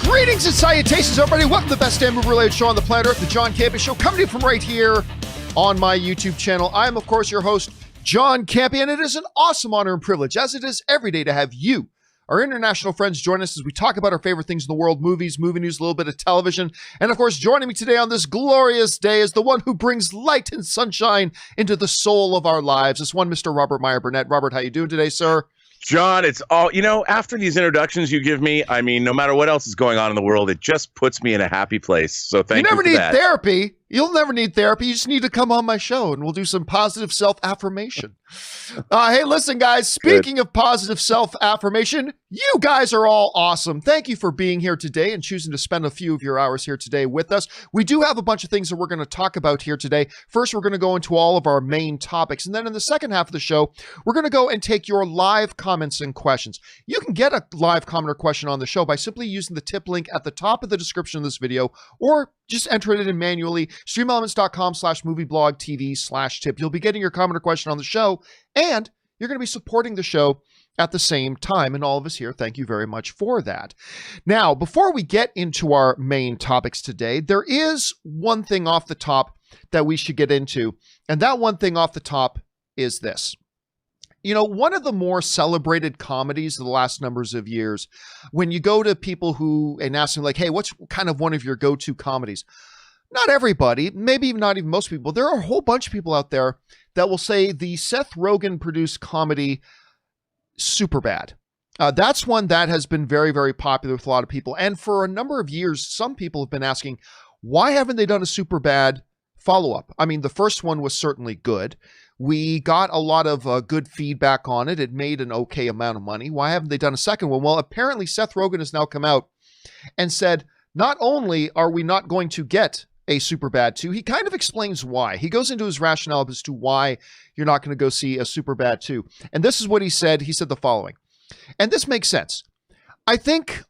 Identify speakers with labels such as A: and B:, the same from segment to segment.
A: Greetings and salutations, everybody. Welcome to the best damn movie-related show on the planet Earth, the John Campea Show, coming to you from right here on my YouTube channel. I am, of course, your host, John Campea, and it is an awesome honor and privilege, as it is every day, to have you, our international friends, join us as we talk about our favorite things in the world, movies, movie news, a little bit of television. And, of course, joining me today on this glorious day is the one who brings light and sunshine into the soul of our lives. It's one Mr. Robert Meyer Burnett. Robert, how you doing today, sir?
B: John, it's all, after these introductions you give me, I mean, no matter what else is going on in the world, it just puts me in a happy place. So thank you for that.
A: You never need therapy. You'll never need therapy. You just need to come on my show and we'll do some positive self-affirmation. Hey, listen, guys, speaking of positive self-affirmation, you guys are all awesome. Thank you for being here today and choosing to spend a few of your hours here today with us. We do have a bunch of things that we're going to talk about here today. First, we're going to go into all of our main topics. And then in the second half of the show, we're going to go and take your live comments and questions. You can get a live comment or question on the show by simply using the tip link at the top of the description of this video, or just enter it in manually, streamelements.com/movieblogtv/tip. You'll be getting your comment or question on the show, and you're going to be supporting the show at the same time. And all of us here, thank you very much for that. Now, before we get into our main topics today, there is one thing off the top that we should get into. And that one thing off the top is this. You know, one of the more celebrated comedies of the last numbers of years, when you go to people who and ask them like, hey, what's kind of one of your go-to comedies? Not everybody, maybe not even most people. There are a whole bunch of people out there that will say the Seth Rogen produced comedy Superbad. That's one that has been very, very popular with a lot of people. And for a number of years, some people have been asking, why haven't they done a Superbad follow-up? I mean, the first one was certainly good. We got a lot of good feedback on it. It made an okay amount of money. Why haven't they done a second one? Well, apparently Seth Rogen has now come out and said, not only are we not going to get a Superbad 2, he kind of explains why. He goes into his rationale as to why you're not going to go see a Superbad 2. And this is what he said. He said the following, and this makes sense. I think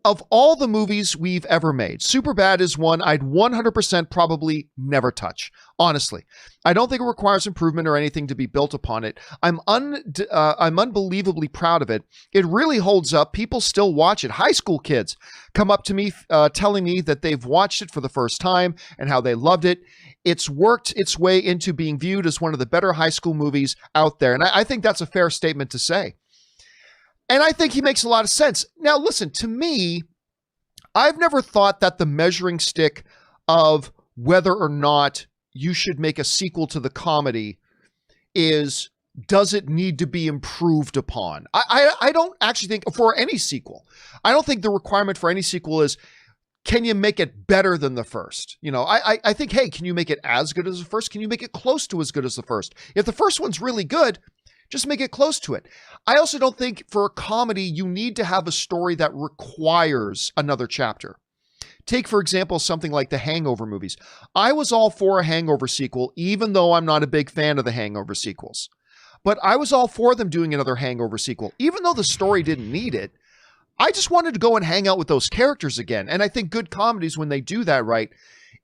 A: of all the movies we've ever made, Superbad is one I'd 100% probably never touch. Honestly, I don't think it requires improvement or anything to be built upon it. I'm unbelievably proud of it. It really holds up. People still watch it. High school kids come up to me telling me that they've watched it for the first time and how they loved it. It's worked its way into being viewed as one of the better high school movies out there. And I think that's a fair statement to say. And I think he makes a lot of sense. Now, listen, to me, I've never thought that the measuring stick of whether or not you should make a sequel to the comedy is, does it need to be improved upon? I don't actually think for any sequel, I don't think the requirement for any sequel is, can you make it better than the first? You know, I think, hey, can you make it as good as the first? Can you make it close to as good as the first? If the first one's really good, just make it close to it. I also don't think for a comedy, you need to have a story that requires another chapter. Take, for example, something like the Hangover movies. I was all for a Hangover sequel, even though I'm not a big fan of the Hangover sequels. But I was all for them doing another Hangover sequel. Even though the story didn't need it, I just wanted to go and hang out with those characters again. And I think good comedies, when they do that right,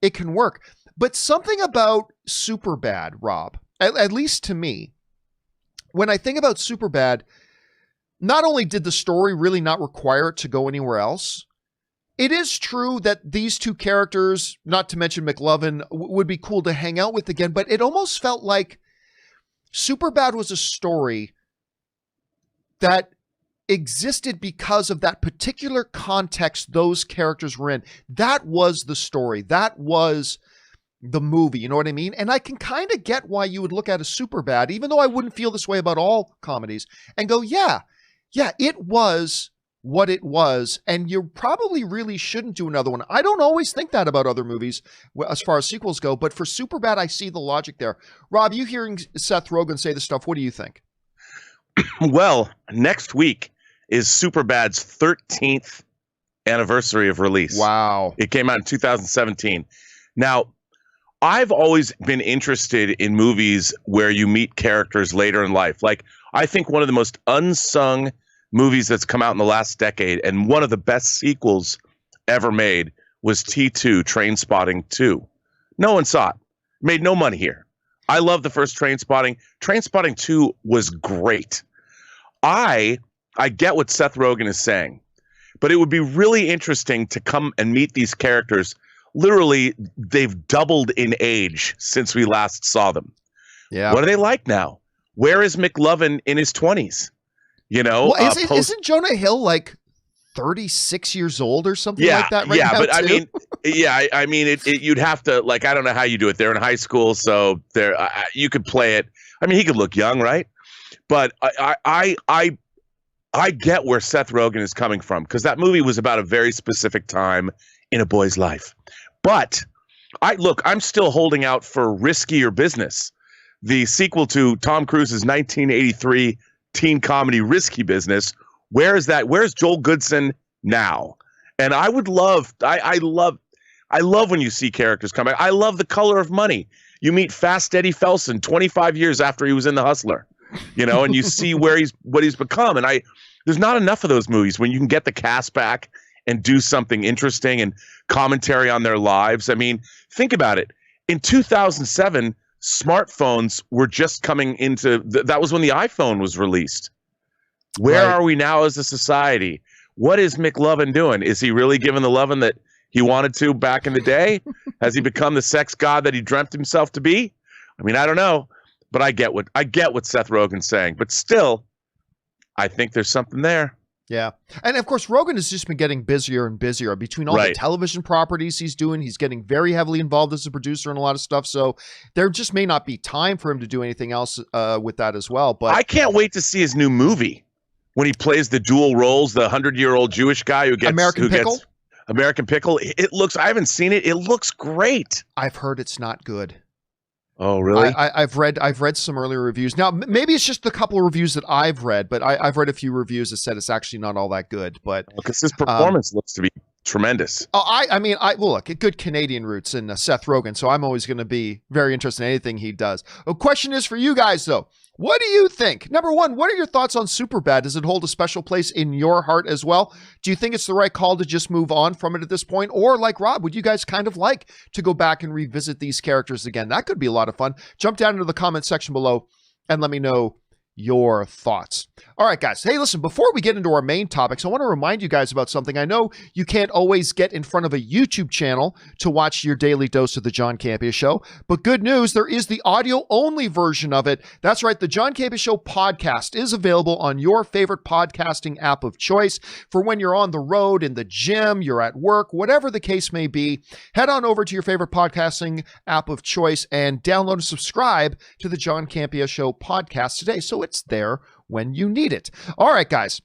A: it can work. But something about Superbad, Rob, at least to me, when I think about Superbad, not only did the story really not require it to go anywhere else, it is true that these two characters, not to mention McLovin, would be cool to hang out with again, but it almost felt like Superbad was a story that existed because of that particular context those characters were in. That was the story. That was the movie, you know what I mean? And I can kind of get why you would look at a Superbad, even though I wouldn't feel this way about all comedies, and go, yeah, it was what it was, and you probably really shouldn't do another one. I don't always think that about other movies as far as sequels go, but for Superbad, I see the logic there. Rob, you hearing Seth Rogen say this stuff, what do you think?
B: Well, next week is Superbad's 13th anniversary of release.
A: Wow.
B: It came out in 2017. Now, I've always been interested in movies where you meet characters later in life. Like, I think one of the most unsung movies that's come out in the last decade, and one of the best sequels ever made, was T2, Trainspotting 2. No one saw it. Made no money here. I love the first Trainspotting. Trainspotting 2 was great. I get what Seth Rogen is saying. But it would be really interesting to come and meet these characters. Literally, they've doubled in age since we last saw them.
A: Yeah.
B: What are they like now? Where is McLovin in his 20s? You know,
A: well, isn't Jonah Hill like 36 years old or something like that right now,
B: but
A: too?
B: I mean, you'd have to, like, I don't know how you do it. They're in high school, so you could play it. I mean, he could look young, right? But I get where Seth Rogen is coming from, because that movie was about a very specific time in a boy's life. But I'm still holding out for Riskier Business, the sequel to Tom Cruise's 1983 teen comedy Risky Business. Where is that? Where's Joel Goodson now? And I would love, I love when you see characters come back. I love The Color of Money. You meet Fast Eddie Felson 25 years after he was in The Hustler, you know, and you see what he's become. And there's not enough of those movies when you can get the cast back and do something interesting and commentary on their lives. I mean, think about it. In 2007, smartphones were just coming into that was when the iPhone was released. Where are we now as a society? What is McLovin doing? Is he really giving the lovin' that he wanted to back in the day? Has he become the sex god that he dreamt himself to be? I mean, I don't know, but I get what Seth Rogen's saying. But still, I think there's something there.
A: Yeah. And of course, Rogen has just been getting busier and busier between all the television properties he's doing. He's getting very heavily involved as a producer in a lot of stuff. So there just may not be time for him to do anything else with that as well. But
B: I can't wait to see his new movie when he plays the dual roles, the 100-year-old Jewish guy who gets
A: American Pickle.
B: American Pickle. It looks, I haven't seen it. It looks great.
A: I've heard it's not good.
B: Oh, really?
A: I've read some earlier reviews. Now, maybe it's just the couple of reviews that I've read, but I've read a few reviews that said it's actually not all that good. But
B: because his performance looks to be tremendous.
A: I mean, look, good Canadian roots in Seth Rogen, so I'm always going to be very interested in anything he does. The question is for you guys, though. What do you think? Number one, what are your thoughts on Superbad? Does it hold a special place in your heart as well? Do you think it's the right call to just move on from it at this point? Or like Rob, would you guys kind of like to go back and revisit these characters again? That could be a lot of fun. Jump down into the comment section below and let me know your thoughts. All right, guys. Hey, listen, before we get into our main topics, I want to remind you guys about something. I know you can't always get in front of a YouTube channel to watch your daily dose of the John Campea Show, but good news, there is the audio-only version of it. That's right, the John Campea Show podcast is available on your favorite podcasting app of choice for when you're on the road, in the gym, you're at work, whatever the case may be. Head on over to your favorite podcasting app of choice and download and subscribe to the John Campea Show podcast today, so it's there when you need it. All right, guys.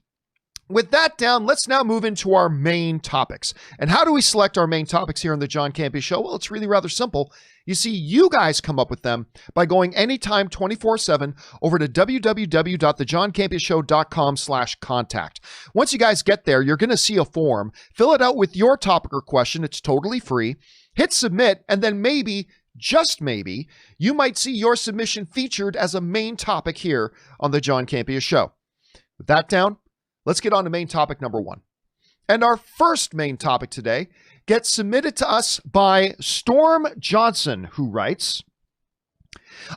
A: With that down, let's now move into our main topics. And how do we select our main topics here on the John Campea Show? Well, it's really rather simple. You see, you guys come up with them by going anytime 24/7 over to www.thejohncampeashow.com/contact. Once you guys get there, you're going to see a form. Fill it out with your topic or question. It's totally free. Hit submit, and then maybe, just maybe, you might see your submission featured as a main topic here on the John Campea Show. With that down, let's get on to main topic number one. And our first main topic today gets submitted to us by Storm Johnson, who writes,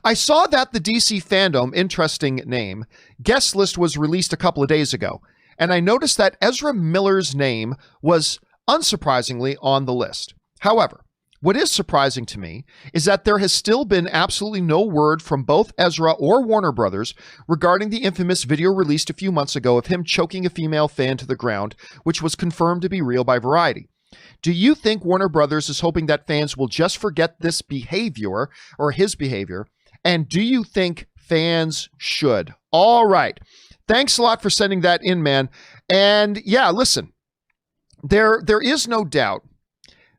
A: I saw that the DC Fandom, interesting name, guest list was released a couple of days ago, and I noticed that Ezra Miller's name was unsurprisingly on the list. However, what is surprising to me is that there has still been absolutely no word from both Ezra or Warner Brothers regarding the infamous video released a few months ago of him choking a female fan to the ground, which was confirmed to be real by Variety. Do you think Warner Brothers is hoping that fans will just forget this behavior or his behavior? And do you think fans should? All right. Thanks a lot for sending that in, man. And yeah, listen, there is no doubt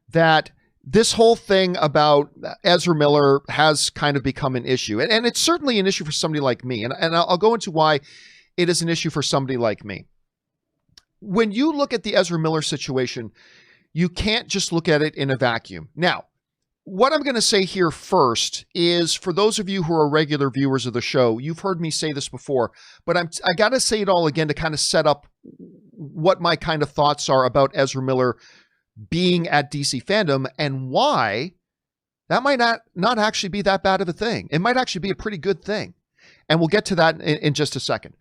A: that this whole thing about Ezra Miller has kind of become an issue. And it's certainly an issue for somebody like me. And I'll go into why it is an issue for somebody like me. When you look at the Ezra Miller situation, you can't just look at it in a vacuum. Now, what I'm going to say here first is, for those of you who are regular viewers of the show, you've heard me say this before, but I got to say it all again to kind of set up what my kind of thoughts are about Ezra Miller being at DC Fandom and why that might not actually be that bad of a thing. It might actually be a pretty good thing. And we'll get to that in just a second.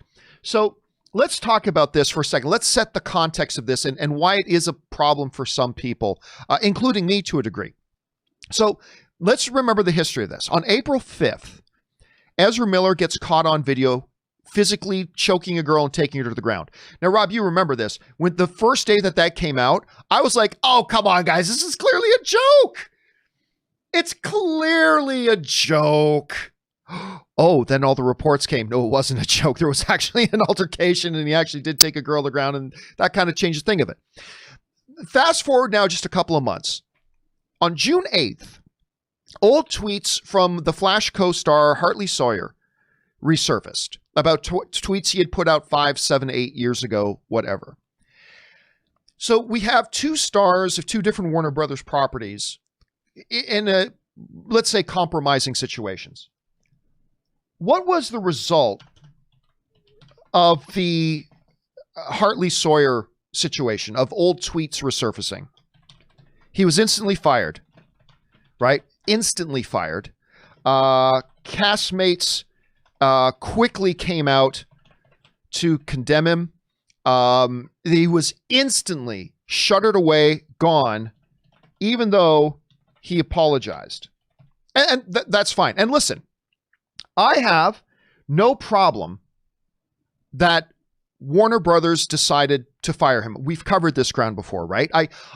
A: So let's talk about this for a second. Let's set the context of this and why it is a problem for some people, including me to a degree. So let's remember the history of this. On April 5th, Ezra Miller gets caught on video physically choking a girl and taking her to the ground. Now, Rob, you remember this. When the first day that came out, I was like, oh, come on, guys. This is clearly a joke. It's clearly a joke. Oh, then all the reports came. No, it wasn't a joke. There was actually an altercation, and he actually did take a girl to the ground, and that kind of changed the thing of it. Fast forward now just a couple of months. On June 8th, old tweets from the Flash co-star Hartley Sawyer resurfaced about tweets he had put out 5, 7, 8 years ago, whatever. So we have two stars of two different Warner Brothers properties in a, let's say, compromising situations. What was the result of the Hartley Sawyer situation, of old tweets resurfacing? He was instantly fired, right? Instantly fired. Castmates quickly came out to condemn him. He was instantly shuttered away, gone, even though he apologized. And that's fine. And listen, I have no problem that Warner Brothers decided to fire him. We've covered this ground before, right?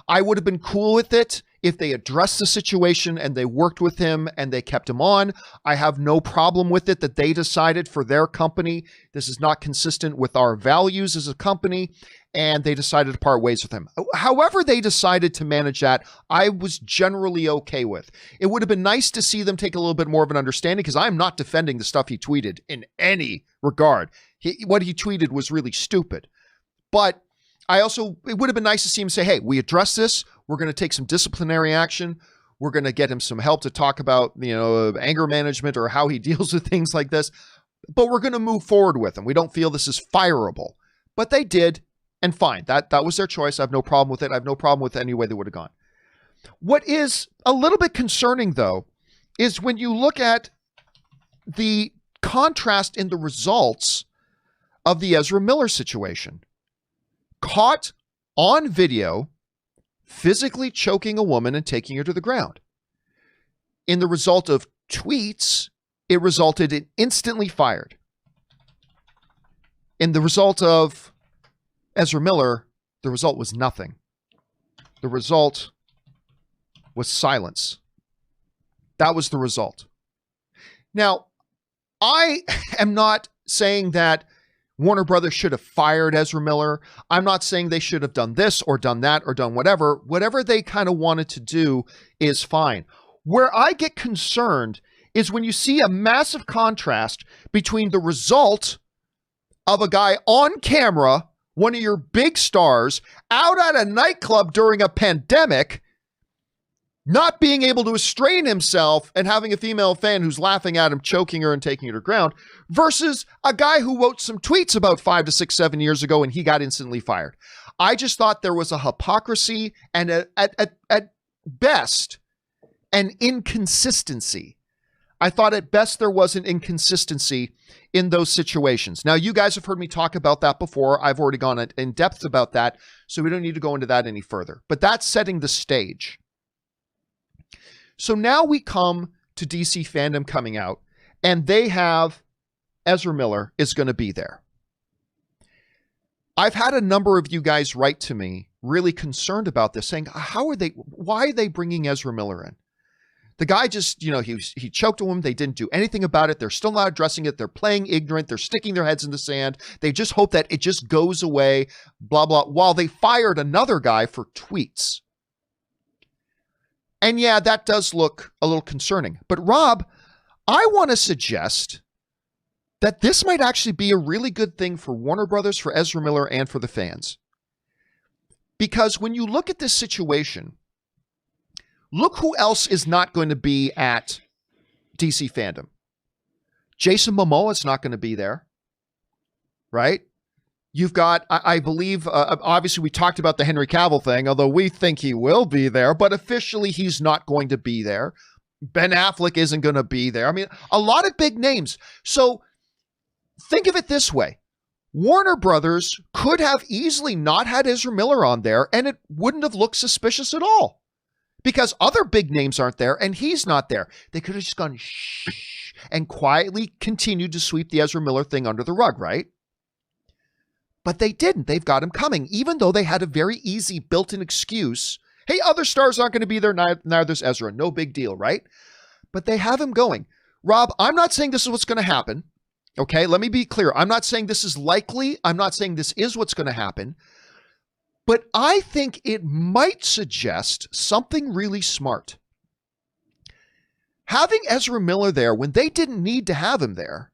A: I would have been cool with it if they addressed the situation and they worked with him and they kept him on. I have no problem with it that they decided for their company, this is not consistent with our values as a company, and they decided to part ways with him. However they decided to manage that, I was generally okay with. It would have been nice to see them take a little bit more of an understanding, because I'm not defending the stuff he tweeted in any regard. What he tweeted was really stupid. But it would have been nice to see him say, hey, we addressed this. We're going to take some disciplinary action. We're going to get him some help to talk about, anger management or how he deals with things like this. But we're going to move forward with him. We don't feel this is fireable. But they did, and fine. That was their choice. I have no problem with it. I have no problem with any way they would have gone. What is a little bit concerning, though, is when you look at the contrast in the results of the Ezra Miller situation. Caught on video, physically choking a woman and taking her to the ground. In the result of tweets, it resulted in instantly fired. In the result of Ezra Miller, the result was nothing. The result was silence. That was the result. Now, I am not saying that Warner Brothers should have fired Ezra Miller. I'm not saying they should have done this or done that or done whatever. Whatever they kind of wanted to do is fine. Where I get concerned is when you see a massive contrast between the result of a guy on camera, one of your big stars, out at a nightclub during a pandemic, not being able to restrain himself and having a female fan who's laughing at him, choking her and taking her to the ground, versus a guy who wrote some tweets about 5 to 6, 7 years ago and he got instantly fired. I just thought there was a hypocrisy and at best an inconsistency. I thought at best there was an inconsistency in those situations. Now, you guys have heard me talk about that before. I've already gone in depth about that, so we don't need to go into that any further. But that's setting the stage. So now we come to DC Fandom coming out, and they have Ezra Miller is going to be there. I've had a number of you guys write to me really concerned about this, saying, why are they bringing Ezra Miller in? The guy just, he choked a woman. They didn't do anything about it. They're still not addressing it. They're playing ignorant. They're sticking their heads in the sand. They just hope that it just goes away, blah, blah, while they fired another guy for tweets. And yeah, that does look a little concerning. But Rob, I want to suggest that this might actually be a really good thing for Warner Brothers, for Ezra Miller, and for the fans. Because when you look at this situation, look who else is not going to be at DC Fandom. Jason Momoa is not going to be there, right? You've got, I believe, obviously we talked about the Henry Cavill thing, although we think he will be there, but officially he's not going to be there. Ben Affleck isn't going to be there. I mean, a lot of big names. So think of it this way. Warner Brothers could have easily not had Ezra Miller on there, and it wouldn't have looked suspicious at all. Because other big names aren't there, and he's not there. They could have just gone shh and quietly continued to sweep the Ezra Miller thing under the rug, right? But they didn't. They've got him coming, even though they had a very easy built-in excuse. Hey, other stars aren't going to be there, neither's Ezra. No big deal, right? But they have him going. Rob, I'm not saying this is what's going to happen. Okay, let me be clear. I'm not saying this is likely. I'm not saying this is what's going to happen. But I think it might suggest something really smart. Having Ezra Miller there when they didn't need to have him there,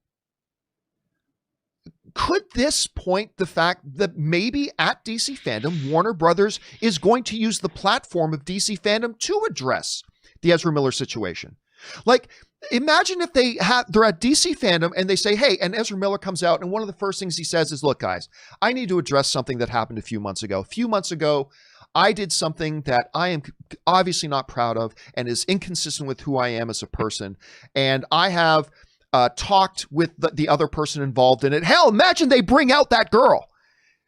A: could this point the fact that maybe at DC Fandom, Warner Brothers is going to use the platform of DC Fandom to address the Ezra Miller situation? Like, imagine if they're at DC Fandom and they say, hey, and Ezra Miller comes out and one of the first things he says is, look, guys, I need to address something that happened a few months ago. A few months ago, I did something that I am obviously not proud of and is inconsistent with who I am as a person. And I have talked with the other person involved in it. Hell, imagine they bring out that girl.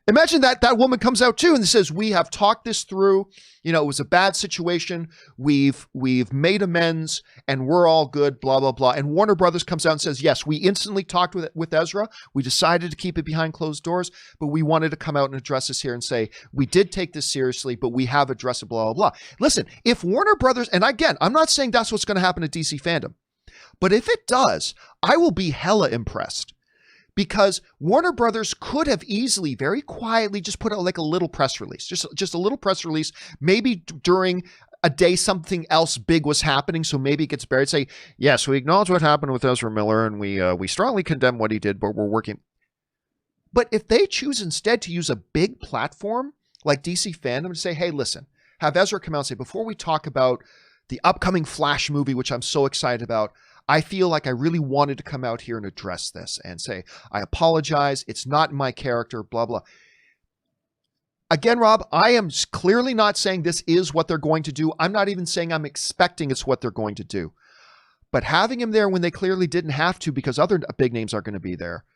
A: Imagine that woman comes out too and says, we have talked this through. You know, it was a bad situation. We've made amends and we're all good, blah, blah, blah. And Warner Brothers comes out and says, yes, we instantly talked with Ezra. We decided to keep it behind closed doors, but we wanted to come out and address this here and say, we did take this seriously, but we have addressed it, blah, blah, blah. Listen, if Warner Brothers, and again, I'm not saying that's what's going to happen at DC Fandom, but if it does, I will be hella impressed. Because Warner Brothers could have easily, very quietly, just put out like a little press release, just a little press release. Maybe during a day something else big was happening, so maybe it gets buried. Say, yes, we acknowledge what happened with Ezra Miller, and we strongly condemn what he did, but we're working. But if they choose instead to use a big platform like DC Fandom to say, hey, listen, have Ezra come out and say, before we talk about the upcoming Flash movie, which I'm so excited about, I feel like I really wanted to come out here and address this and say, I apologize. It's not my character, blah, blah. Again, Rob, I am clearly not saying this is what they're going to do. I'm not even saying I'm expecting it's what they're going to do. But having him there when they clearly didn't have to because other big names are going to be there,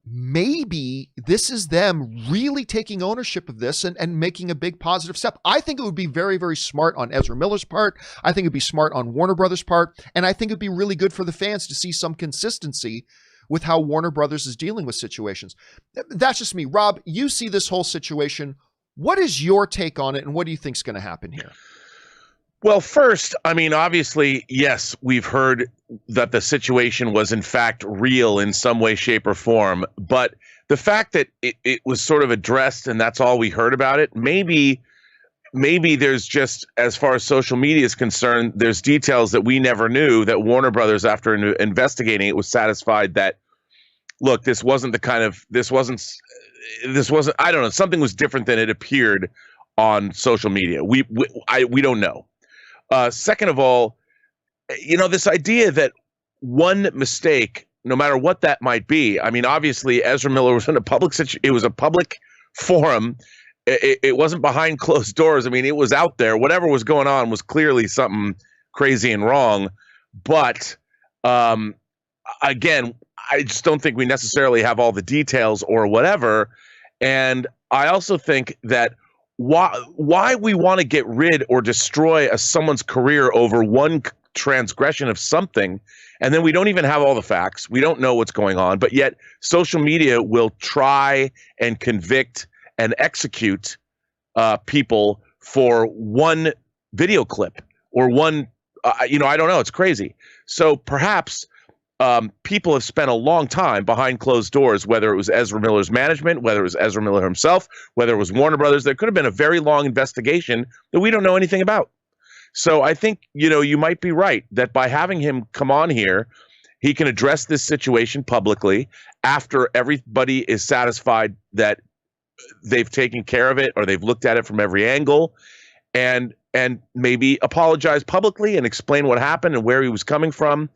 A: maybe this is them really taking ownership of this and making a big positive step. I think it would be very, very smart on Ezra Miller's part. I think it'd be smart on Warner Brothers' part. And I think it'd be really good for the fans to see some consistency with how Warner Brothers is dealing with situations. That's just me. Rob, you see this whole situation. What is your take on it? And what do you think is going to happen here?
B: Well, first, I mean, obviously, yes, we've heard that the situation was in fact real in some way, shape, or form. But the fact that it was sort of addressed and that's all we heard about it, maybe there's just, as far as social media is concerned, there's details that we never knew that Warner Brothers, after investigating it, was satisfied that, look, this wasn't, I don't know, something was different than it appeared on social media. We don't know. Second of all, you know, this idea that one mistake, no matter what that might be, I mean, obviously Ezra Miller was in a public it was a public forum. It wasn't behind closed doors. I mean, it was out there. Whatever was going on was clearly something crazy and wrong. But again, I just don't think we necessarily have all the details or whatever. And I also think that why we want to get rid or destroy someone's career over one transgression of something, and then we don't even have all the facts. We don't know what's going on, but yet social media will try and convict and execute people for one video clip or one, I don't know. It's crazy. So perhaps people have spent a long time behind closed doors, whether it was Ezra Miller's management, whether it was Ezra Miller himself, whether it was Warner Brothers. There could have been a very long investigation that we don't know anything about. So I think, you might be right that by having him come on here, he can address this situation publicly after everybody is satisfied that they've taken care of it or they've looked at it from every angle, and maybe apologize publicly and explain what happened and where he was coming from.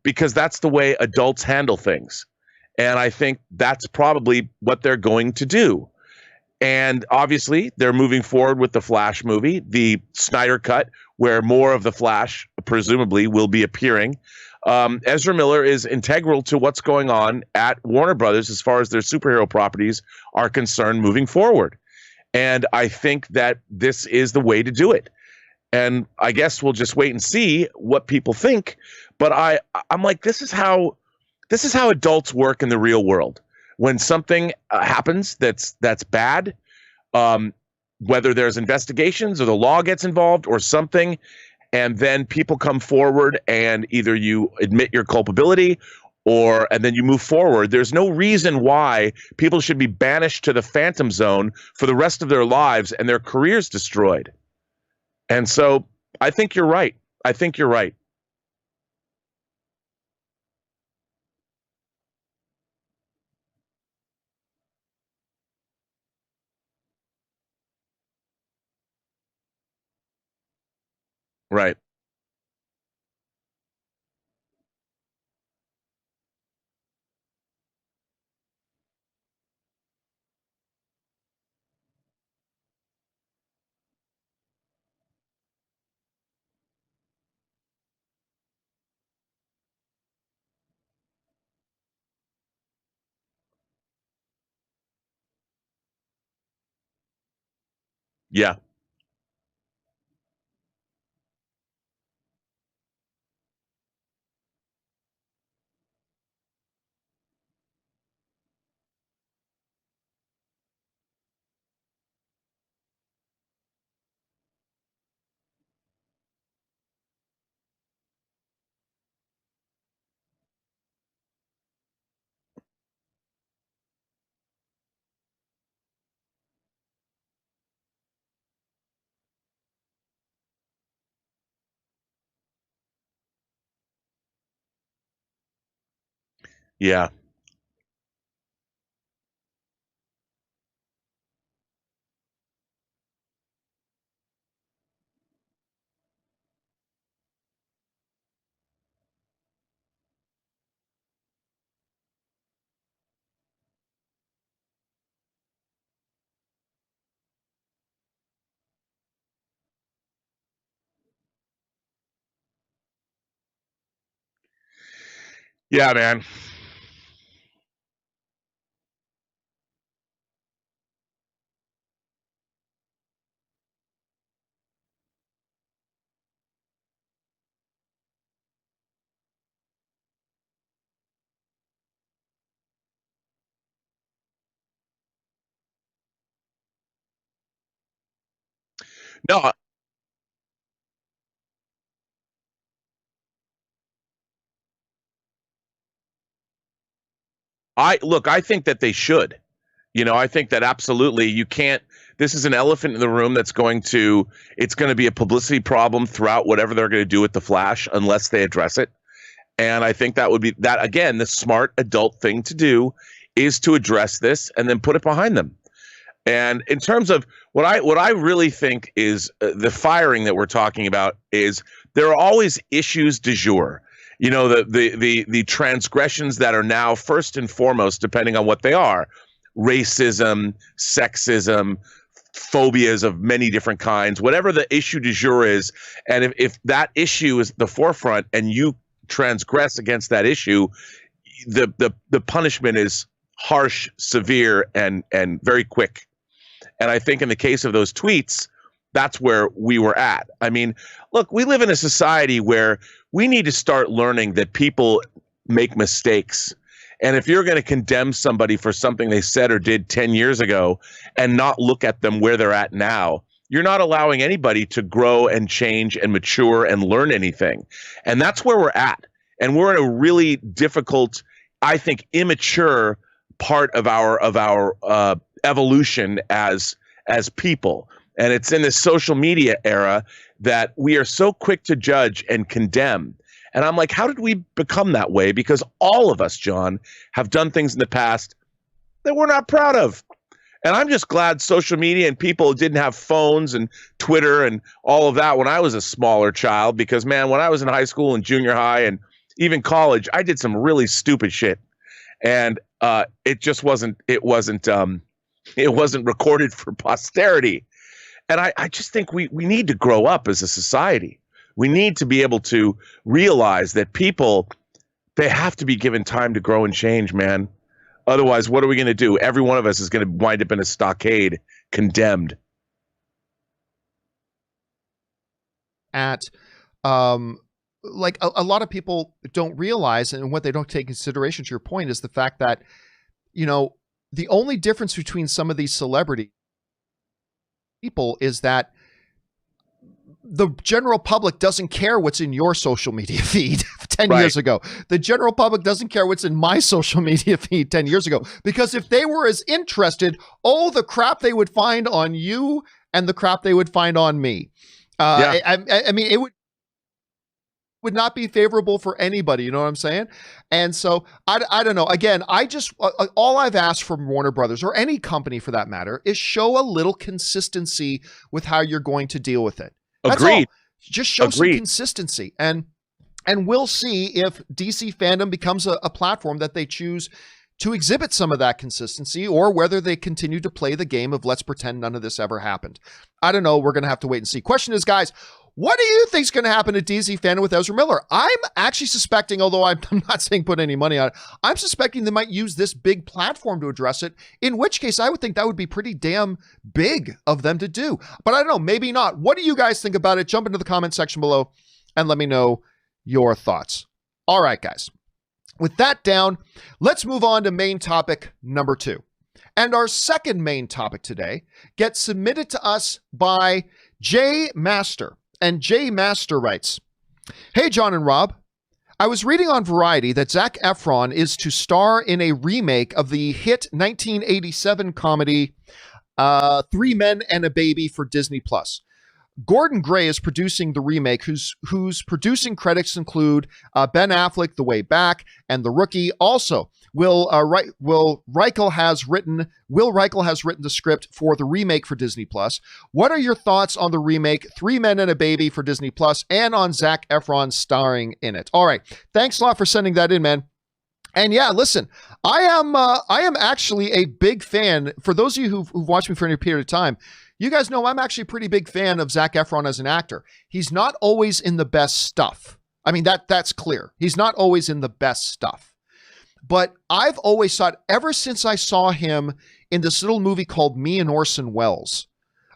B: Because that's the way adults handle things. And I think that's probably what they're going to do. And obviously, they're moving forward with the Flash movie, the Snyder Cut, where more of the Flash presumably will be appearing. Ezra Miller is integral to what's going on at Warner Brothers as far as their superhero properties are concerned moving forward. And I think that this is the way to do it. And I guess we'll just wait and see what people think. But I'm like, this is how adults work in the real world. When something happens that's bad, whether there's investigations or the law gets involved or something, and then people come forward and either you admit your culpability and then you move forward. There's no reason why people should be banished to the phantom zone for the rest of their lives and their careers destroyed. And so I think you're right. I think you're right. Right. Yeah. Yeah. Yeah, man. No, I think that they should. I think that absolutely you can't. This is an elephant in the room it's going to be a publicity problem throughout whatever they're going to do with the Flash unless they address it. And I think that would be that again, the smart adult thing to do is to address this and then put it behind them. And in terms of what I really think is the firing that we're talking about is there are always issues du jour. The transgressions that are now first and foremost, depending on what they are, racism, sexism, phobias of many different kinds, whatever the issue du jour is. And if that issue is the forefront and you transgress against that issue, the punishment is harsh, severe, and very quick. And I think in the case of those tweets, that's where we were at. I mean, look, we live in a society where we need to start learning that people make mistakes. And if you're going to condemn somebody for something they said or did 10 years ago and not look at them where they're at now, you're not allowing anybody to grow and change and mature and learn anything. And that's where we're at. And we're in a really difficult, I think, immature part of our evolution as people. And it's in this social media era that we are so quick to judge and condemn. And I'm like, how did we become that way? Because all of us, John, have done things in the past that we're not proud of. And I'm just glad social media and people didn't have phones and Twitter and all of that when I was a smaller child. Because, man, when I was in high school and junior high and even college, I did some really stupid shit. And it just wasn't recorded for posterity. And I just think we need to grow up as a society. We need to be able to realize that people, they have to be given time to grow and change, man. Otherwise, what are we going to do? Every one of us is going to wind up in a stockade, condemned.
A: Like a lot of people don't realize, and what they don't take into consideration, to your point, is the fact that, you know, the only difference between some of these celebrity people is that the general public doesn't care what's in your social media feed 10 years ago. The general public doesn't care what's in my social media feed 10 years ago, because if they were as interested, the crap they would find on you and the crap they would find on me. I mean, it would not be favorable for anybody. You know what I'm saying? And so I don't know. Again, all I've asked from Warner Brothers, or any company for that matter, is show a little consistency with how you're going to deal with it. That's
B: Agreed.
A: all. Just show some consistency, and we'll see if DC fandom becomes a platform that they choose to exhibit some of that consistency, or whether they continue to play the game of let's pretend none of this ever happened. I don't know. We're going to have to wait and see. Question is, guys, what do you think is going to happen to DC fandom with Ezra Miller? I'm actually suspecting, although I'm not saying put any money on it, I'm suspecting they might use this big platform to address it, in which case I would think that would be pretty damn big of them to do. But I don't know, maybe not. What do you guys think about it? Jump into the comment section below and let me know your thoughts. All right, guys. With that down, let's move on to main topic number 2. And our second main topic today gets submitted to us by Jay Master. And Jay Master writes, "Hey, John and Rob, I was reading on Variety that Zac Efron is to star in a remake of the hit 1987 comedy 3 Men and a Baby for Disney+. Gordon Gray is producing the remake, whose producing credits include Ben Affleck, The Way Back, and The Rookie. Also, Will Reichel has written the script for the remake for Disney+. What are your thoughts on the remake 3 Men and a Baby for Disney+, and on Zac Efron starring in it?" All right, thanks a lot for sending that in, man. And yeah, listen, I am actually a big fan. For those of you who've watched me for any period of time, you guys know I'm actually a pretty big fan of Zac Efron as an actor. He's not always in the best stuff. I mean, that's clear. He's not always in the best stuff. But I've always thought, ever since I saw him in this little movie called Me and Orson Welles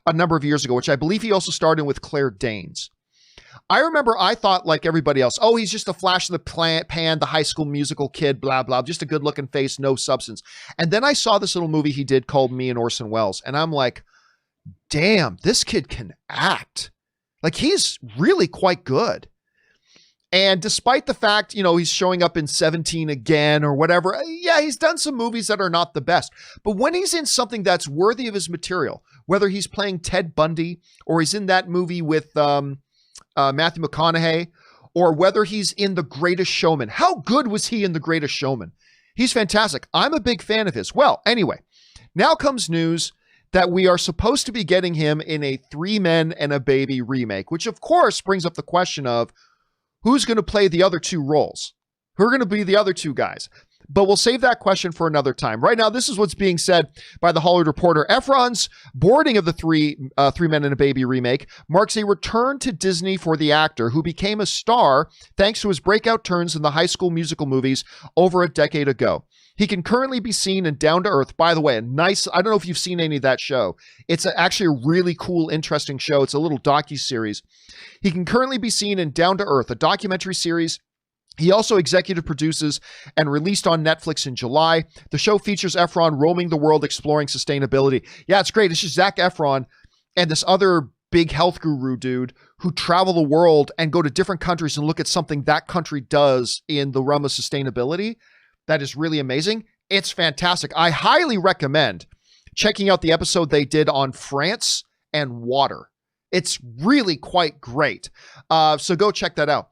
A: a number of years ago, which I believe he also starred in with Claire Danes, I remember I thought, like everybody else, he's just a flash in the pan, the High School Musical kid, blah, blah, just a good looking face, no substance. And then I saw this little movie he did called Me and Orson Welles, and I'm like, damn, this kid can act. Like, he's really quite good. And despite the fact, he's showing up in 17 again or whatever, yeah, he's done some movies that are not the best. But when he's in something that's worthy of his material, whether he's playing Ted Bundy, or he's in that movie with Matthew McConaughey, or whether he's in The Greatest Showman. How good was he in The Greatest Showman? He's fantastic. I'm a big fan of his. Well, anyway, now comes news that we are supposed to be getting him in a 3 Men and a Baby remake, which of course brings up the question of who's going to play the other 2 roles? Who are going to be the other 2 guys? But we'll save that question for another time. Right now, this is what's being said by The Hollywood Reporter. Efron's boarding of the 3 Men and a Baby remake marks a return to Disney for the actor, who became a star thanks to his breakout turns in the High School Musical movies over a decade ago. He can currently be seen in Down to Earth. By the way, I don't know if you've seen any of that show. It's actually a really cool, interesting show. It's a little docuseries. He can currently be seen in Down to Earth, a documentary series he also executive produces and released on Netflix in July. The show features Efron roaming the world exploring sustainability. Yeah, it's great. It's just Zac Efron and this other big health guru dude who travel the world and go to different countries and look at something that country does in the realm of sustainability. That is really amazing. It's fantastic. I highly recommend checking out the episode they did on France and water. It's really quite great. So go check that out.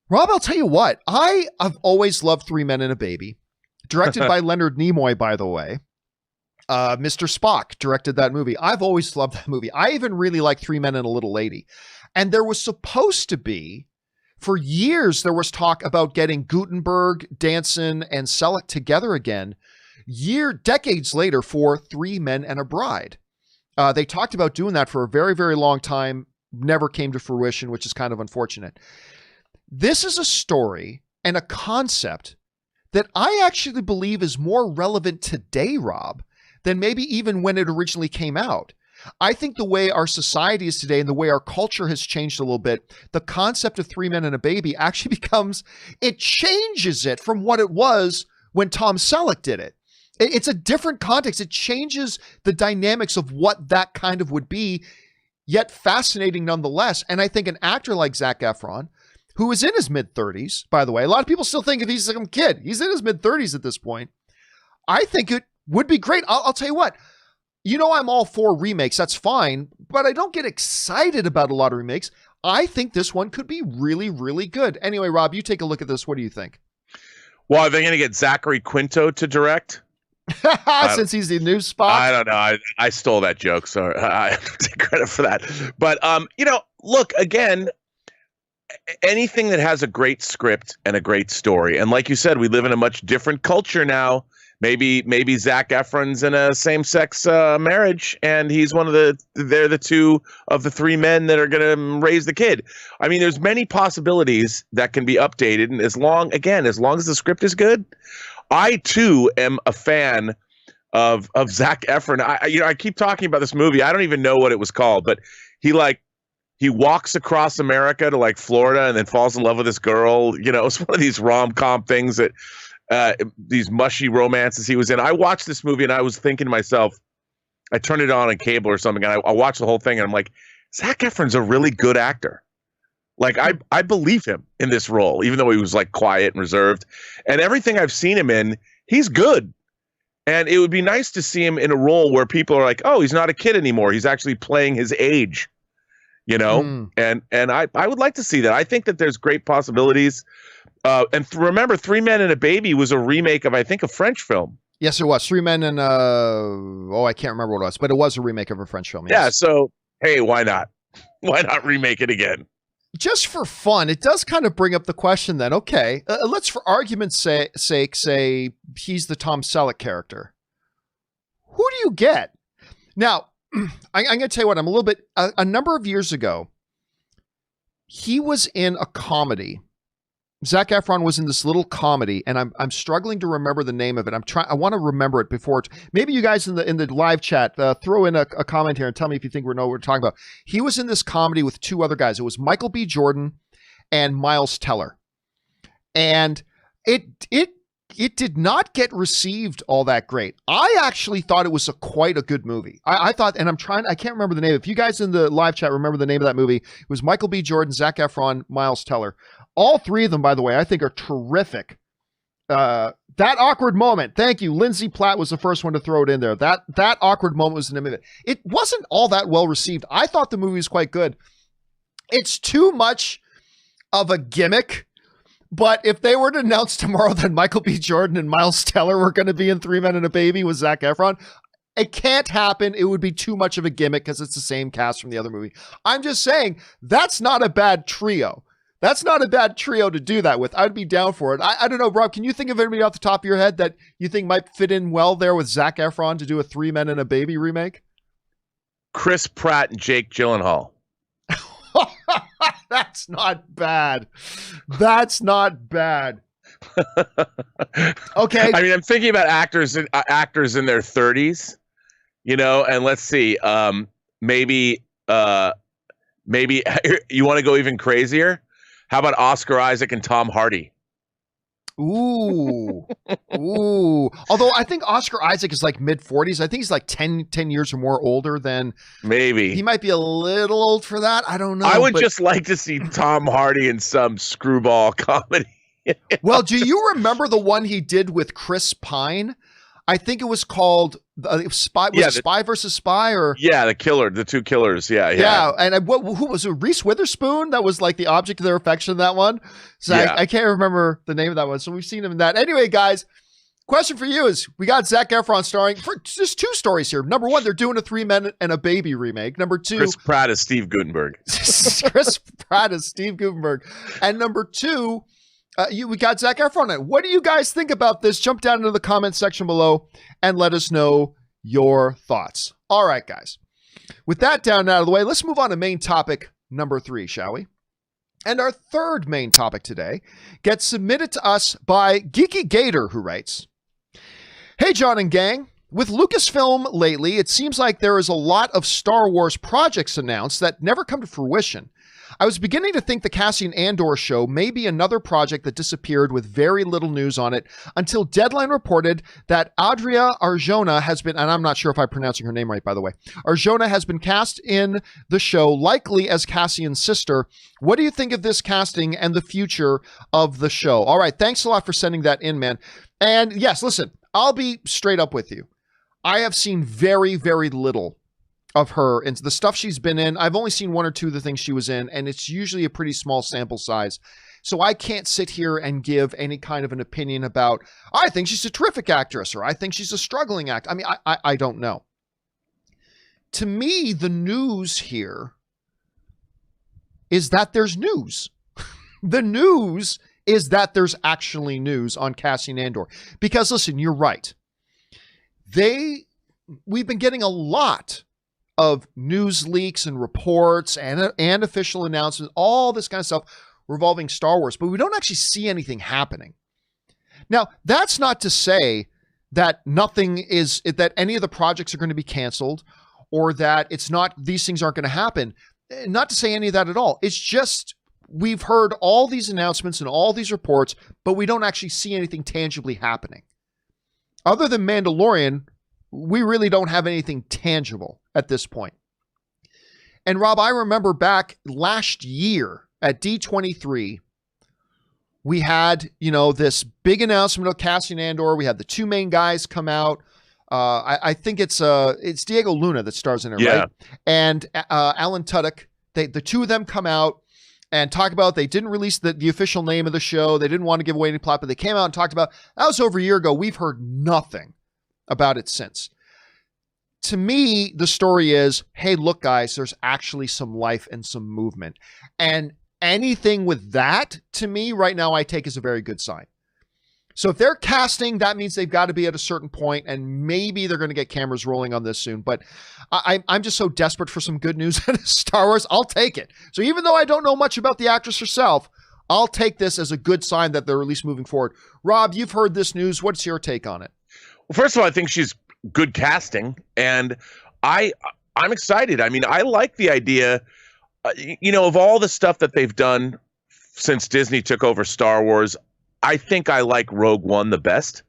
A: Rob, I'll tell you what, I've always loved 3 Men and a Baby, directed by Leonard Nimoy, by the way. Mr. Spock directed that movie. I've always loved that movie. I even really like 3 Men and a Little Lady. And there was supposed to be, for years, there was talk about getting Guttenberg, Danson, and Selleck together again, decades later, for 3 Men and a Bride. They talked about doing that for a very, very long time. never came to fruition, which is kind of unfortunate. This is a story and a concept that I actually believe is more relevant today, Rob, than maybe even when it originally came out. I think the way our society is today and the way our culture has changed a little bit, the concept of three men and a baby actually it changes it from what it was when Tom Selleck did it. It's a different context. It changes the dynamics of what that kind of would be, yet fascinating nonetheless. And I think an actor like Zac Efron, who is in his mid-30s, by the way, a lot of people still think he's some kid. He's in his mid-30s at this point. I think it would be great. I'll tell you what. I'm all for remakes. That's fine. But I don't get excited about a lot of remakes. I think this one could be really, really good. Anyway, Rob, you take a look at this. What do you think? Well,
B: are they going to get Zachary Quinto to direct?
A: Since he's the new Spock?
B: I don't know. I stole that joke, so I have to take credit for that. But, look, again, anything that has a great script and a great story. And like you said, we live in a much different culture now. Maybe Zac Efron's in a same-sex marriage, and he's they're the two of the three men that are going to raise the kid. I mean, there's many possibilities that can be updated, and as long as the script is good. I too am a fan of Zac Efron. I keep talking about this movie. I don't even know what it was called, but he walks across America to Florida and then falls in love with this girl. It's one of these rom-com things that these mushy romances he was in. I watched this movie and I was thinking to myself, I turned it on cable or something, and I watched the whole thing, and I'm like, Zac Efron's a really good actor. I believe him in this role, even though he was quiet and reserved. And everything I've seen him in, he's good. And it would be nice to see him in a role where people are like, oh, he's not a kid anymore. He's actually playing his age, And I would like to see that. I think that there's great possibilities. Remember, Three Men and a Baby was a remake of, I think, a French film.
A: Yes, it was. Three Men and I can't remember what it was, but it was a remake of a French film. Yes.
B: Yeah. So, hey, why not? Why not remake it again?
A: Just for fun, it does kind of bring up the question then, okay, let's for argument's sake say he's the Tom Selleck character. Who do you get? Now, I'm going to tell you what, I'm a little bit, a number of years ago, he was in a comedy. Zac Efron was in this little comedy, and I'm struggling to remember the name of it. I want to remember it before. Maybe you guys in the live chat throw in a comment here and tell me if you think we know what we're talking about. He was in this comedy with two other guys. It was Michael B. Jordan and Miles Teller, and it did not get received all that great. I actually thought it was quite a good movie. I thought, and I can't remember the name. If you guys in the live chat remember the name of that movie, it was Michael B. Jordan, Zac Efron, Miles Teller. All three of them, by the way, I think are terrific. That awkward moment. Thank you. Lindsay Platt was the first one to throw it in there. That awkward moment was the name of it. It wasn't all that well received. I thought the movie was quite good. It's too much of a gimmick. But if they were to announce tomorrow that Michael B. Jordan and Miles Teller were going to be in Three Men and a Baby with Zac Efron, it can't happen. It would be too much of a gimmick because it's the same cast from the other movie. I'm just saying that's not a bad trio. That's not a bad trio to do that with. I'd be down for it. I don't know, Rob, can you think of anybody off the top of your head that you think might fit in well there with Zac Efron to do a Three Men and a Baby remake?
B: Chris Pratt and Jake Gyllenhaal.
A: That's not bad. That's not bad. Okay.
B: I mean, I'm thinking about actors in their 30s, and let's see. Maybe you want to go even crazier? How about Oscar Isaac and Tom Hardy?
A: Ooh. Although I think Oscar Isaac is mid-40s. I think he's 10 years or more older than...
B: Maybe.
A: He might be a little old for that. I don't know.
B: I would just like to see Tom Hardy in some screwball comedy.
A: Well, do you remember the one he did with Chris Pine? I think it was called Spy. Spy versus Spy, or
B: the two killers. Yeah.
A: And who was it? Reese Witherspoon. That was the object of their affection. That one. So yeah. I can't remember the name of that one. So we've seen him in that. Anyway, guys, question for you is: we got Zac Efron starring. For just two stories here. Number one, they're doing a Three Men and a Baby remake. Number two,
B: Chris Pratt is Steve Guttenberg.
A: Chris Pratt is Steve Guttenberg. And number two. We got Zac Efron. What do you guys think about this? Jump down into the comment section below and let us know your thoughts. All right, guys. With that down and out of the way, let's move on to main topic number 3, shall we? And our third main topic today gets submitted to us by Geeky Gator, who writes, "Hey, John and gang. With Lucasfilm lately, it seems like there is a lot of Star Wars projects announced that never come to fruition. I was beginning to think the Cassian Andor show may be another project that disappeared with very little news on it until Deadline reported that Adria Arjona has been, and I'm not sure if I'm pronouncing her name right, by the way, Arjona has been cast in the show, likely as Cassian's sister. What do you think of this casting and the future of the show?" All right, thanks a lot for sending that in, man. And yes, listen, I'll be straight up with you. I have seen very, very little of her and the stuff she's been in. I've only seen 1 or 2 of the things she was in, and it's usually a pretty small sample size. So I can't sit here and give any kind of an opinion about, I think she's a terrific actress, or I think she's a struggling actor. I mean, I don't know. To me, the news here is that there's news. The news is that there's actually news on Cassian Andor. Because listen, you're right. We've been getting a lot of news leaks and reports and official announcements, all this kind of stuff revolving Star Wars, but we don't actually see anything happening. Now, that's not to say that that any of the projects are going to be canceled, or that these things aren't going to happen. Not to say any of that at all. It's just, we've heard all these announcements and all these reports, but we don't actually see anything tangibly happening. Other than Mandalorian, we really don't have anything tangible at this point. And Rob, I remember back last year at D23, we had, this big announcement of Cassian Andor. We had the 2 main guys come out. I think it's Diego Luna that stars in it, right? And Alan Tudyk. The 2 of them come out and talk about, they didn't release the official name of the show. They didn't want to give away any plot, but they came out and talked about, that was over a year ago. We've heard nothing about it since. To me, the story is, hey, look, guys, there's actually some life and some movement. And anything with that, to me, right now, I take as a very good sign. So if they're casting, that means they've got to be at a certain point, and maybe they're going to get cameras rolling on this soon. But I'm just so desperate for some good news out of Star Wars. I'll take it. So even though I don't know much about the actress herself, I'll take this as a good sign that they're at least moving forward. Rob, you've heard this news. What's your take on it?
B: Well, first of all, I think she's good casting, and I'm excited. I mean, I like the idea, of all the stuff that they've done since Disney took over Star Wars. I think I like Rogue One the best.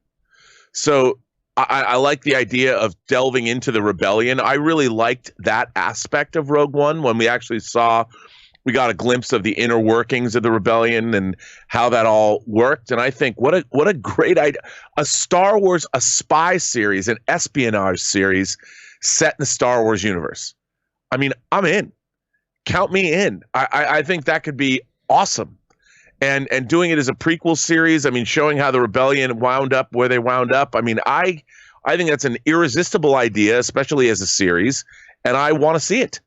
B: So I like the idea of delving into the rebellion. I really liked that aspect of Rogue One when we got a glimpse of the inner workings of the rebellion and how that all worked. And I think what a great idea. A Star Wars, a spy series, an espionage series set in the Star Wars universe. I mean, I'm in. Count me in. I think that could be awesome. And doing it as a prequel series, I mean, showing how the rebellion wound up where they wound up. I mean, I think that's an irresistible idea, especially as a series, and I want to see it.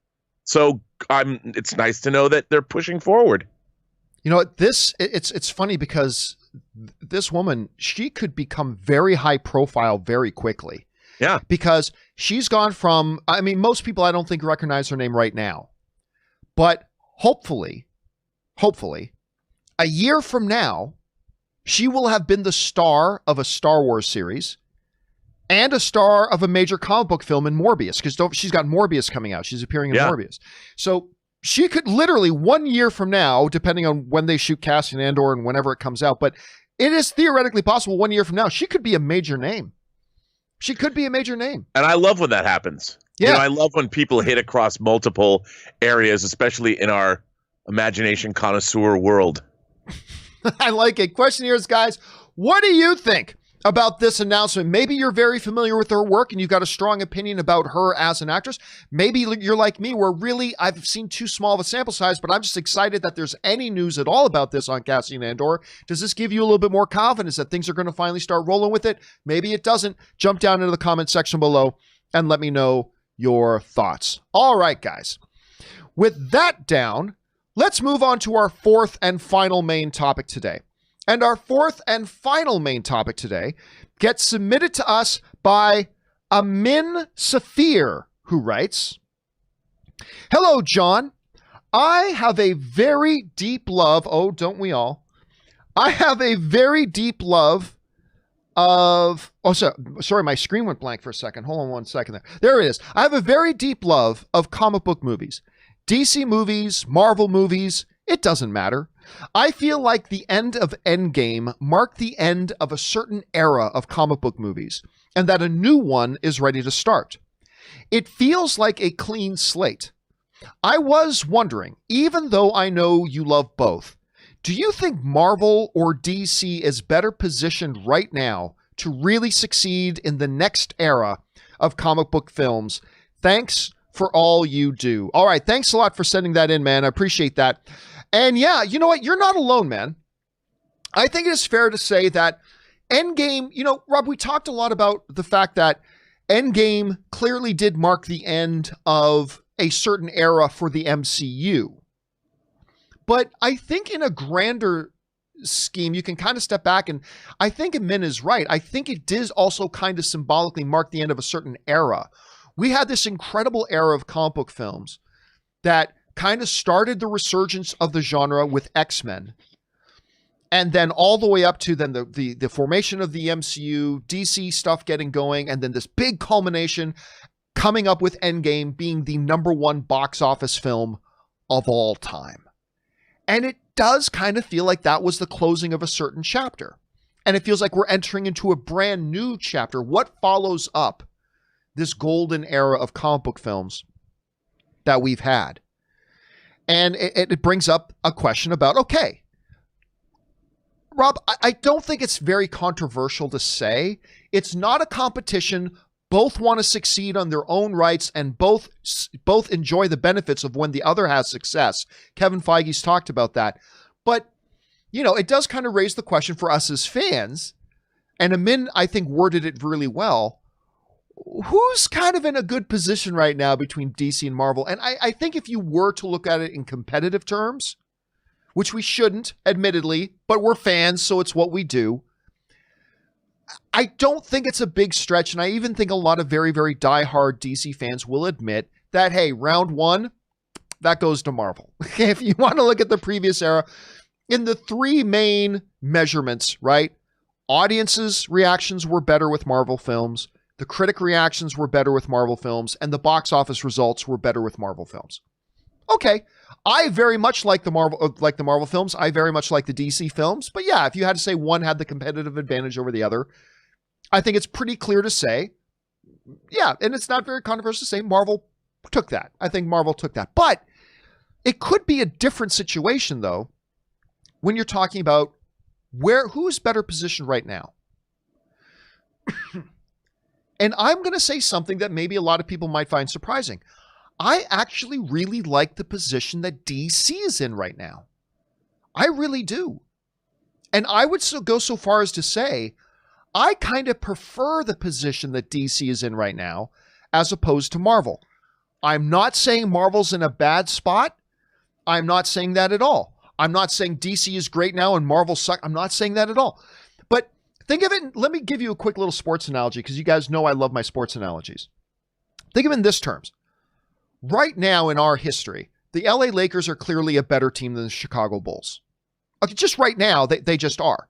B: So it's nice to know that they're pushing forward. It's funny because this woman, she could become very high profile very quickly. Yeah.
A: Because she's gone from, I mean, most people I don't think recognize her name right now. But hopefully, a year from now, she will have been the star of a Star Wars series and a star of a major comic book film in Morbius, because she's got Morbius coming out. She's appearing in Morbius. So she could literally 1 year from now, depending on when they shoot Cassian Andor and whenever it comes out, but it is theoretically possible 1 year from now, she could be a major name. She could be a major name.
B: And I love when that happens. Yeah. I love when people hit across multiple areas, especially in our imagination connoisseur world.
A: I like it. Question here is, guys, what do you think about this announcement? Maybe you're very familiar with her work and you've got a strong opinion about her as an actress. Maybe you're like me, where really I've seen too small of a sample size, but I'm just excited that there's any news at all about this on Cassian Andor. Does this give you a little bit more confidence that things are going to finally start rolling with it? Maybe it doesn't. Jump down into the comment section below and let me know your thoughts. All right, guys. With that down, let's move on to our fourth and final main topic today. And our fourth and final main topic today gets submitted to us by Amin Safir, who writes, "Hello, John. I have a very deep love. Oh, don't we all? I have a very deep love of, sorry, my screen went blank for a second. Hold on one second there. There it is. I have a very deep love of comic book movies. DC movies, Marvel movies, it doesn't matter. I feel like the end of Endgame marked the end of a certain era of comic book movies, and that a new one is ready to start. It feels like a clean slate. I was wondering, even though I know you love both, do you think Marvel or DC is better positioned right now to really succeed in the next era of comic book films? Thanks for all you do. All right, thanks a lot for sending that in, man. I appreciate that. And yeah, you know what? You're not alone, man. I think it is fair to say that Endgame, Rob, we talked a lot about the fact that Endgame clearly did mark the end of a certain era for the MCU. But I think in a grander scheme, you can kind of step back, and I think Min is right. I think it did also kind of symbolically mark the end of a certain era. We had this incredible era of comic book films that kind of started the resurgence of the genre with X-Men. And then all the way up to then the formation of the MCU, DC stuff getting going, and then this big culmination coming up with Endgame being the #1 box office film of all time. And it does kind of feel like that was the closing of a certain chapter. And it feels like we're entering into a brand new chapter. What follows up this golden era of comic book films that we've had? And it brings up a question about, okay, Rob, I don't think it's very controversial to say it's not a competition. Both want to succeed on their own rights, and both enjoy the benefits of when the other has success. Kevin Feige's talked about that. But, it does kind of raise the question for us as fans, and Amin, I think, worded it really well. Who's kind of in a good position right now between DC and Marvel? And I think if you were to look at it in competitive terms, which we shouldn't, admittedly, but we're fans, so it's what we do. I don't think it's a big stretch, and I even think a lot of very, very diehard DC fans will admit that, hey, round one, that goes to Marvel. If you want to look at the previous era, in the three main measurements, right? Audiences' reactions were better with Marvel films, the critic reactions were better with Marvel films, and the box office results were better with Marvel films. Okay, I very much like the Marvel films. I very much like the DC films. But yeah, if you had to say one had the competitive advantage over the other, I think it's pretty clear to say, yeah, and it's not very controversial to say Marvel took that. I think Marvel took that. But it could be a different situation, though, when you're talking about who's better positioned right now. And I'm going to say something that maybe a lot of people might find surprising. I actually really like the position that DC is in right now. I really do. And I would still go so far as to say, I kind of prefer the position that DC is in right now as opposed to Marvel. I'm not saying Marvel's in a bad spot. I'm not saying that at all. I'm not saying DC is great now and Marvel sucks. I'm not saying that at all. But think of it, let me give you a quick little sports analogy, because you guys know I love my sports analogies. Think of it in this terms. Right now in our history, the LA Lakers are clearly a better team than the Chicago Bulls. Okay, just right now, they just are.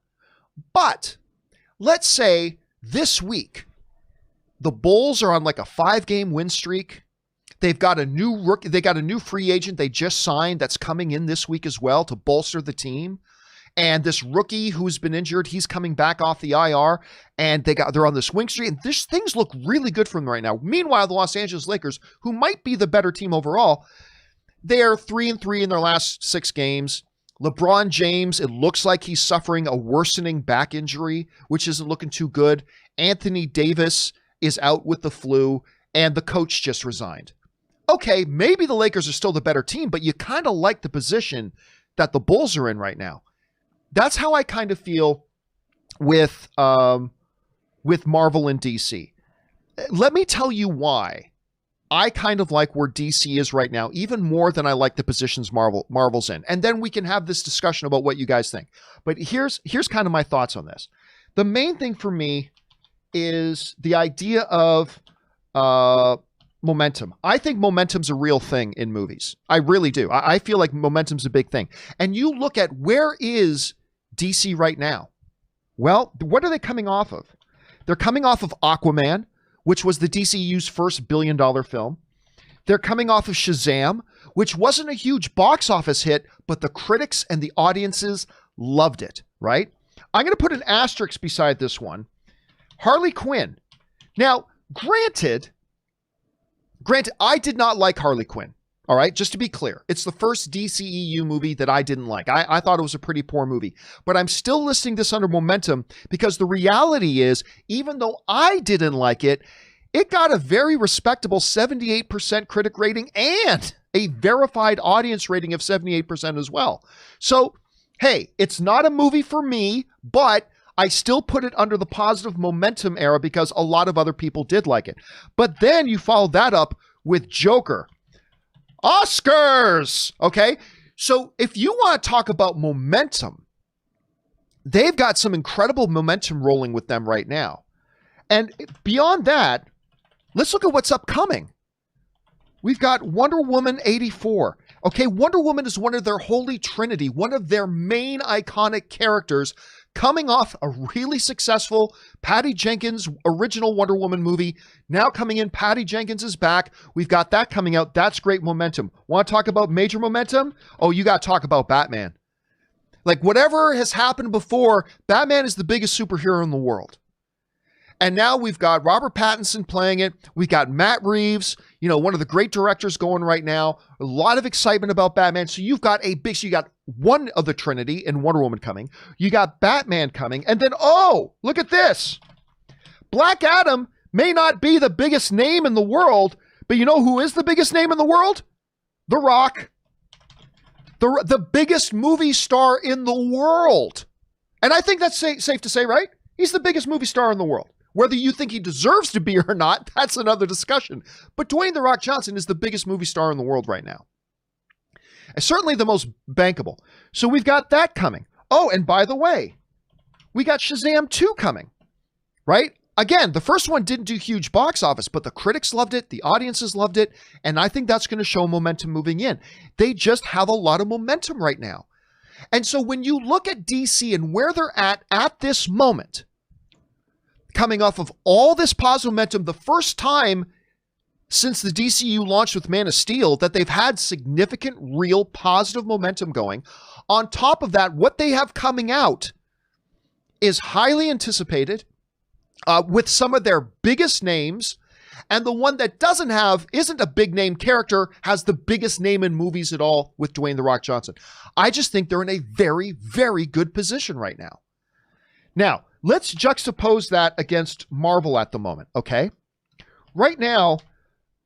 A: But let's say this week, the Bulls are on like a 5-game win streak. They've got a new rookie. They got a new free agent they just signed that's coming in this week as well to bolster the team. And this rookie who's been injured, he's coming back off the IR, and they're on this win streak, and things look really good for them right now. Meanwhile, the Los Angeles Lakers, who might be the better team overall, they're 3-3 in their last 6 games. LeBron James, it looks like he's suffering a worsening back injury, which isn't looking too good. Anthony Davis is out with the flu, and the coach just resigned. Okay, maybe the Lakers are still the better team, but you kind of like the position that the Bulls are in right now. That's how I kind of feel with Marvel and DC. Let me tell you why I kind of like where DC is right now, even more than I like the positions Marvel's in. And then we can have this discussion about what you guys think. But here's kind of my thoughts on this. The main thing for me is the idea of momentum. I think momentum's a real thing in movies. I really do. I feel like momentum's a big thing. And you look at where is DC right now? Well, what are they coming off of? They're coming off of Aquaman, which was the DCU's first billion-dollar film. They're coming off of Shazam, which wasn't a huge box office hit, but the critics and the audiences loved it, right? I'm going to put an asterisk beside this one. Harley Quinn. Now, granted, I did not like Harley Quinn. All right, just to be clear, it's the first DCEU movie that I didn't like. I thought it was a pretty poor movie, but I'm still listing this under momentum because the reality is, even though I didn't like it, it got a very respectable 78% critic rating and a verified audience rating of 78% as well. So, hey, it's not a movie for me, but I still put it under the positive momentum era because a lot of other people did like it. But then you follow that up with Joker. Oscars! Okay, so if you want to talk about momentum, they've got some incredible momentum rolling with them right now. And beyond that, let's look at what's upcoming. We've got Wonder Woman 84. Okay, Wonder Woman is one of their holy trinity, one of their main iconic characters, coming off a really successful Patty Jenkins original Wonder Woman movie. Now coming in, Patty Jenkins is back. We've got that coming out. That's great momentum. Want to talk about major momentum? Oh, you got to talk about Batman. Like, whatever has happened before, Batman is the biggest superhero in the world. And now we've got Robert Pattinson playing it. We've got Matt Reeves, one of the great directors going right now. A lot of excitement about Batman. So you got one of the Trinity in Wonder Woman coming. You got Batman coming. And then, oh, look at this. Black Adam may not be the biggest name in the world, but you know who is the biggest name in the world? The Rock. The biggest movie star in the world. And I think that's safe to say, right? He's the biggest movie star in the world. Whether you think he deserves to be or not, that's another discussion. But Dwayne "The Rock" Johnson is the biggest movie star in the world right now. And certainly the most bankable. So we've got that coming. Oh, and by the way, we got Shazam 2 coming, right? Again, the first one didn't do huge box office, but the critics loved it, the audiences loved it, and I think that's going to show momentum moving in. They just have a lot of momentum right now. And so when you look at DC and where they're at this moment, coming off of all this positive momentum, the first time since the DCU launched with Man of Steel that they've had significant, real positive momentum going. On top of that, what they have coming out is highly anticipated with some of their biggest names. And the one that isn't a big name character, has the biggest name in movies at all with Dwayne "The Rock" Johnson. I just think they're in a very, very good position right now. Now, let's juxtapose that against Marvel at the moment, okay? Right now,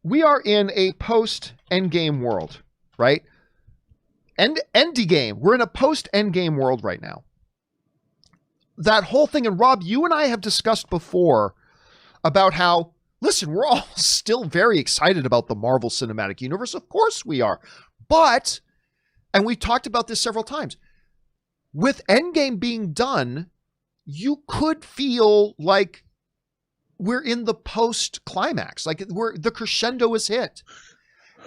A: we are in a post-Endgame world, right? Endgame. We're in a post-Endgame world right now. That whole thing, and Rob, you and I have discussed before about how, listen, we're all still very excited about the Marvel Cinematic Universe. Of course we are. But, and we've talked about this several times, with Endgame being done, you could feel like we're in the post-climax, like the crescendo is hit.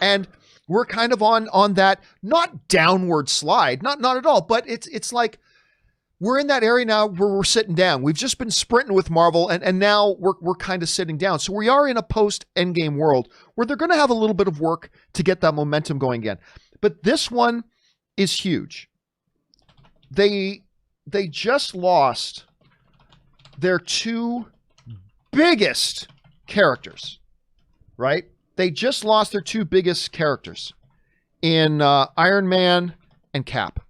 A: And we're kind of on that, not downward slide, not at all, but it's like we're in that area now where we're sitting down. We've just been sprinting with Marvel, and now we're kind of sitting down. So we are in a post-Endgame world where they're going to have a little bit of work to get that momentum going again. But this one is huge. They just lost their two biggest characters, right? They just lost their two biggest characters in Iron Man and Cap.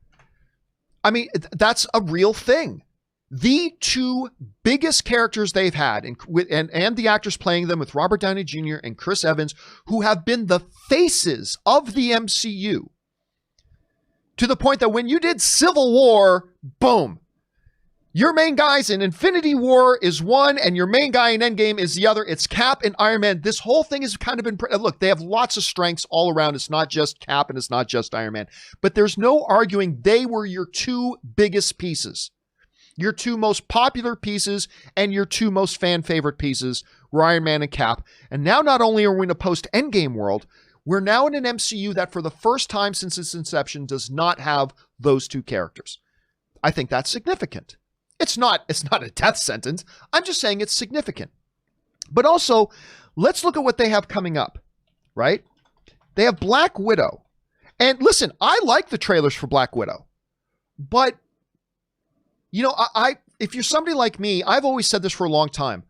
A: I mean, that's a real thing. The two biggest characters they've had, and the actors playing them with Robert Downey Jr. and Chris Evans, who have been the faces of the MCU, to the point that when you did Civil War, boom, your main guys in Infinity War is one, and your main guy in Endgame is the other. It's Cap and Iron Man. This whole thing has kind of been, look, they have lots of strengths all around. It's not just Cap and it's not just Iron Man, but there's no arguing they were your two biggest pieces, your two most popular pieces, and your two most fan favorite pieces were Iron Man and Cap. And now not only are we in a post-Endgame world, we're now in an MCU that for the first time since its inception does not have those two characters. I think that's significant. It's not a death sentence. I'm just saying it's significant. But also, let's look at what they have coming up, right? They have Black Widow. And listen, I like the trailers for Black Widow. But, you know, if you're somebody like me, I've always said this for a long time.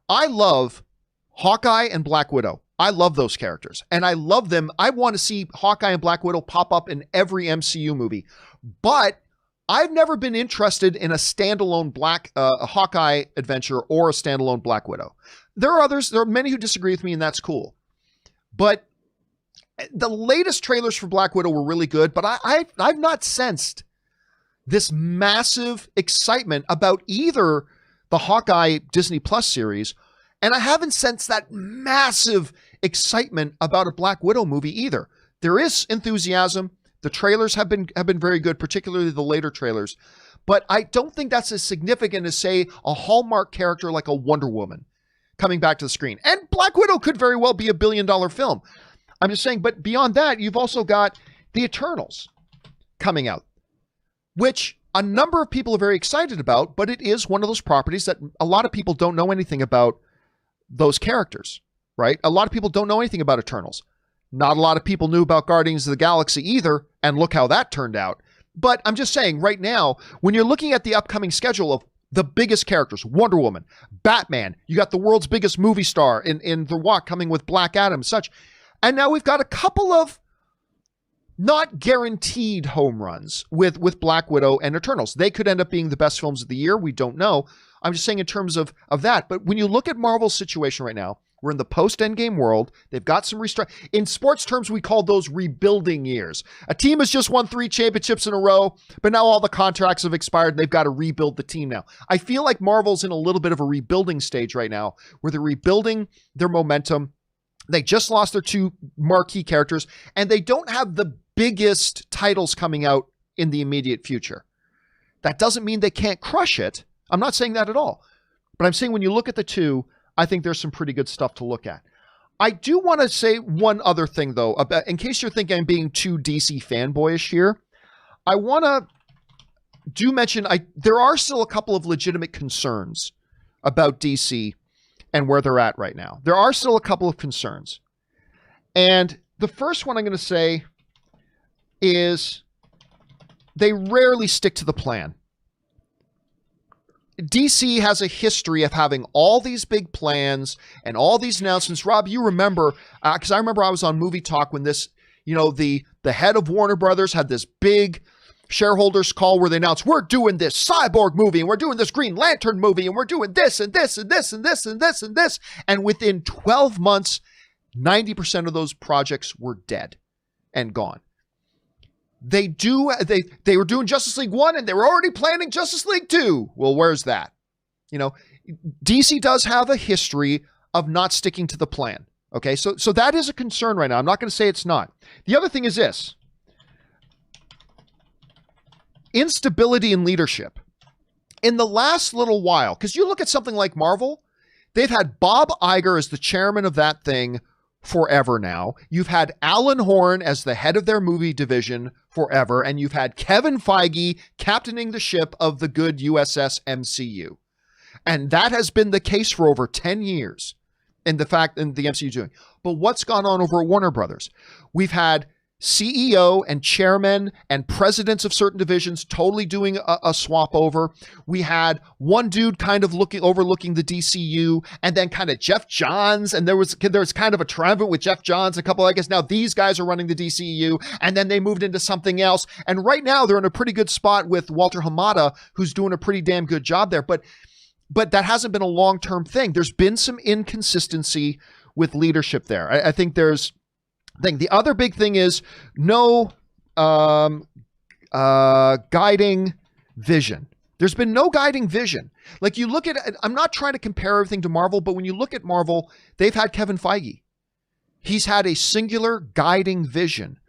A: I love Hawkeye and Black Widow. I love those characters. And I love them. I want to see Hawkeye and Black Widow pop up in every MCU movie. But I've never been interested in a standalone Hawkeye adventure or a standalone Black Widow. There are many who disagree with me, and that's cool. But the latest trailers for Black Widow were really good, but I've not sensed this massive excitement about either the Hawkeye Disney Plus series, and I haven't sensed that massive excitement about a Black Widow movie either. There is enthusiasm. The trailers have been very good, particularly the later trailers, but I don't think that's as significant as, say, a Hallmark character like a Wonder Woman coming back to the screen. And Black Widow could very well be $1 billion film. I'm just saying, but beyond that, you've also got the Eternals coming out, which a number of people are very excited about, but it is one of those properties that a lot of people don't know anything about those characters, right? A lot of people don't know anything about Eternals. Not a lot of people knew about Guardians of the Galaxy either, and look how that turned out. But I'm just saying, right now, when you're looking at the upcoming schedule of the biggest characters, Wonder Woman, Batman, you got the world's biggest movie star in The Rock coming with Black Adam and such. And now we've got a couple of not guaranteed home runs with Black Widow and Eternals. They could end up being the best films of the year. We don't know. I'm just saying in terms of that. But when you look at Marvel's situation right now, we're in the post-Endgame world. They've got some in sports terms, we call those rebuilding years. A team has just won 3 championships in a row, but now all the contracts have expired and they've got to rebuild the team now. I feel like Marvel's in a little bit of a rebuilding stage right now where they're rebuilding their momentum. They just lost their 2 marquee characters and they don't have the biggest titles coming out in the immediate future. That doesn't mean they can't crush it. I'm not saying that at all. But I'm saying when you look at the 2, I think there's some pretty good stuff to look at. I do want to say one other thing, though, about, in case you're thinking I'm being too DC fanboyish here. I want to mention there are still a couple of legitimate concerns about DC and where they're at right now. There are still a couple of concerns. And the first one I'm going to say is they rarely stick to the plan. DC has a history of having all these big plans and all these announcements. Rob, you remember, because I remember I was on Movie Talk when this, you know, the head of Warner Brothers had this big shareholders call where they announced, we're doing this Cyborg movie and we're doing this Green Lantern movie and we're doing this and this and this and this and this and this. And within 12 months, 90% of those projects were dead and gone. They were doing Justice League 1 and they were already planning Justice League 2. Well, where's that? You know, DC does have a history of not sticking to the plan. Okay, so that is a concern right now. I'm not going to say it's not. The other thing is this. Instability in leadership. In the last little while, because you look at something like Marvel, they've had Bob Iger as the chairman of that thing forever now. You've had Alan Horn as the head of their movie division forever, and you've had Kevin Feige captaining the ship of the good USS MCU. And that has been the case for over 10 years in the MCU doing. But what's gone on over at Warner Brothers? We've had CEO and chairmen and presidents of certain divisions totally doing a swap over. We had one dude kind of overlooking the DCU, and then kind of Jeff Johns, and there was kind of a triumvirate with Jeff Johns, a couple, I guess now these guys are running the DCU, and then they moved into something else. And right now they're in a pretty good spot with Walter Hamada, who's doing a pretty damn good job there. But that hasn't been a long-term thing. There's been some inconsistency with leadership there. I think there's the other big thing is no guiding vision. There's been no guiding vision. Like you look at, I'm not trying to compare everything to Marvel, but when you look at Marvel, they've had Kevin Feige. He's had a singular guiding vision.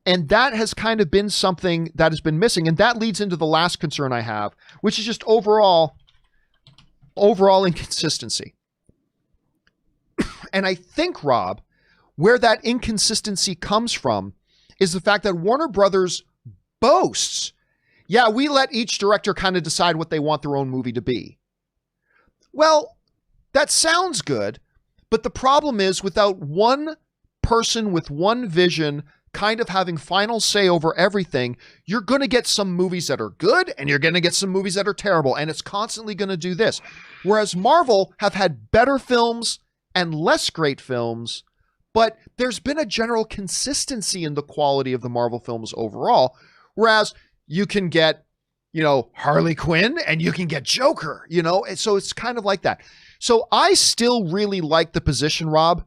A: And that has kind of been something that has been missing. And that leads into the last concern I have, which is just overall inconsistency. And I think, Rob, where that inconsistency comes from is the fact that Warner Brothers boasts, yeah, we let each director kind of decide what they want their own movie to be. Well, that sounds good, but the problem is without one person with one vision kind of having final say over everything, you're going to get some movies that are good and you're going to get some movies that are terrible. And it's constantly going to do this. Whereas Marvel have had better films and less great films, but there's been a general consistency in the quality of the Marvel films overall. Whereas you can get, Harley Quinn and you can get Joker, and so it's kind of like that. So I still really like the position, Rob,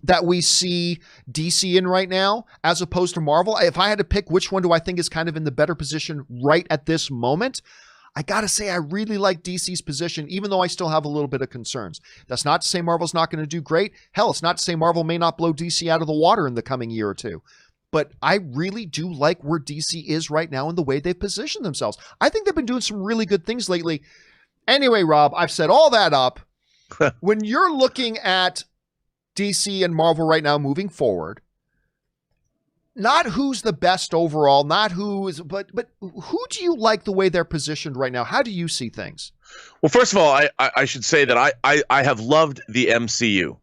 A: that we see DC in right now, as opposed to Marvel. If I had to pick which one do I think is kind of in the better position right at this moment, I got to say I really like DC's position, even though I still have a little bit of concerns. That's not to say Marvel's not going to do great. Hell, it's not to say Marvel may not blow DC out of the water in the coming year or two. But I really do like where DC is right now and the way they've positioned themselves. I think they've been doing some really good things lately. Anyway, Rob, I've set all that up. When you're looking at DC and Marvel right now moving forward, not who's the best overall, not who is, but who do you like the way they're positioned right now? How do you see things?
B: Well, first of all, I should say that I have loved the MCU,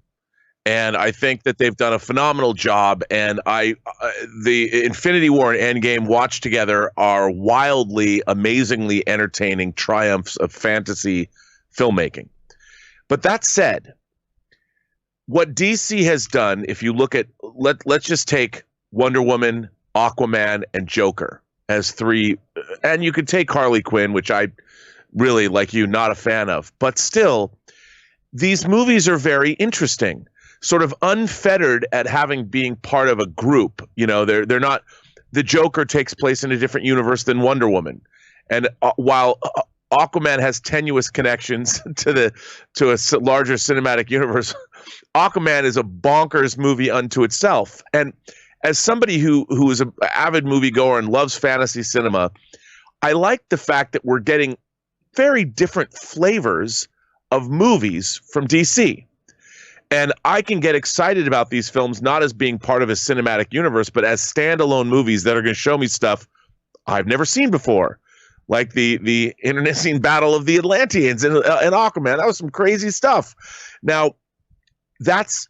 B: and I think that they've done a phenomenal job. And the Infinity War and Endgame watched together are wildly, amazingly entertaining triumphs of fantasy filmmaking. But that said, what DC has done, if you look at, let's just take Wonder Woman, Aquaman, and Joker as three, and you could take Harley Quinn, which I really, like you, not a fan of, but still, these movies are very interesting, sort of unfettered at being part of a group. They're not, the Joker takes place in a different universe than Wonder Woman. And while Aquaman has tenuous connections to a larger cinematic universe, Aquaman is a bonkers movie unto itself. And as somebody who is an avid moviegoer and loves fantasy cinema, I like the fact that we're getting very different flavors of movies from DC. And I can get excited about these films not as being part of a cinematic universe, but as standalone movies that are going to show me stuff I've never seen before. Like the internecine battle of the Atlanteans in Aquaman. That was some crazy stuff. Now, that's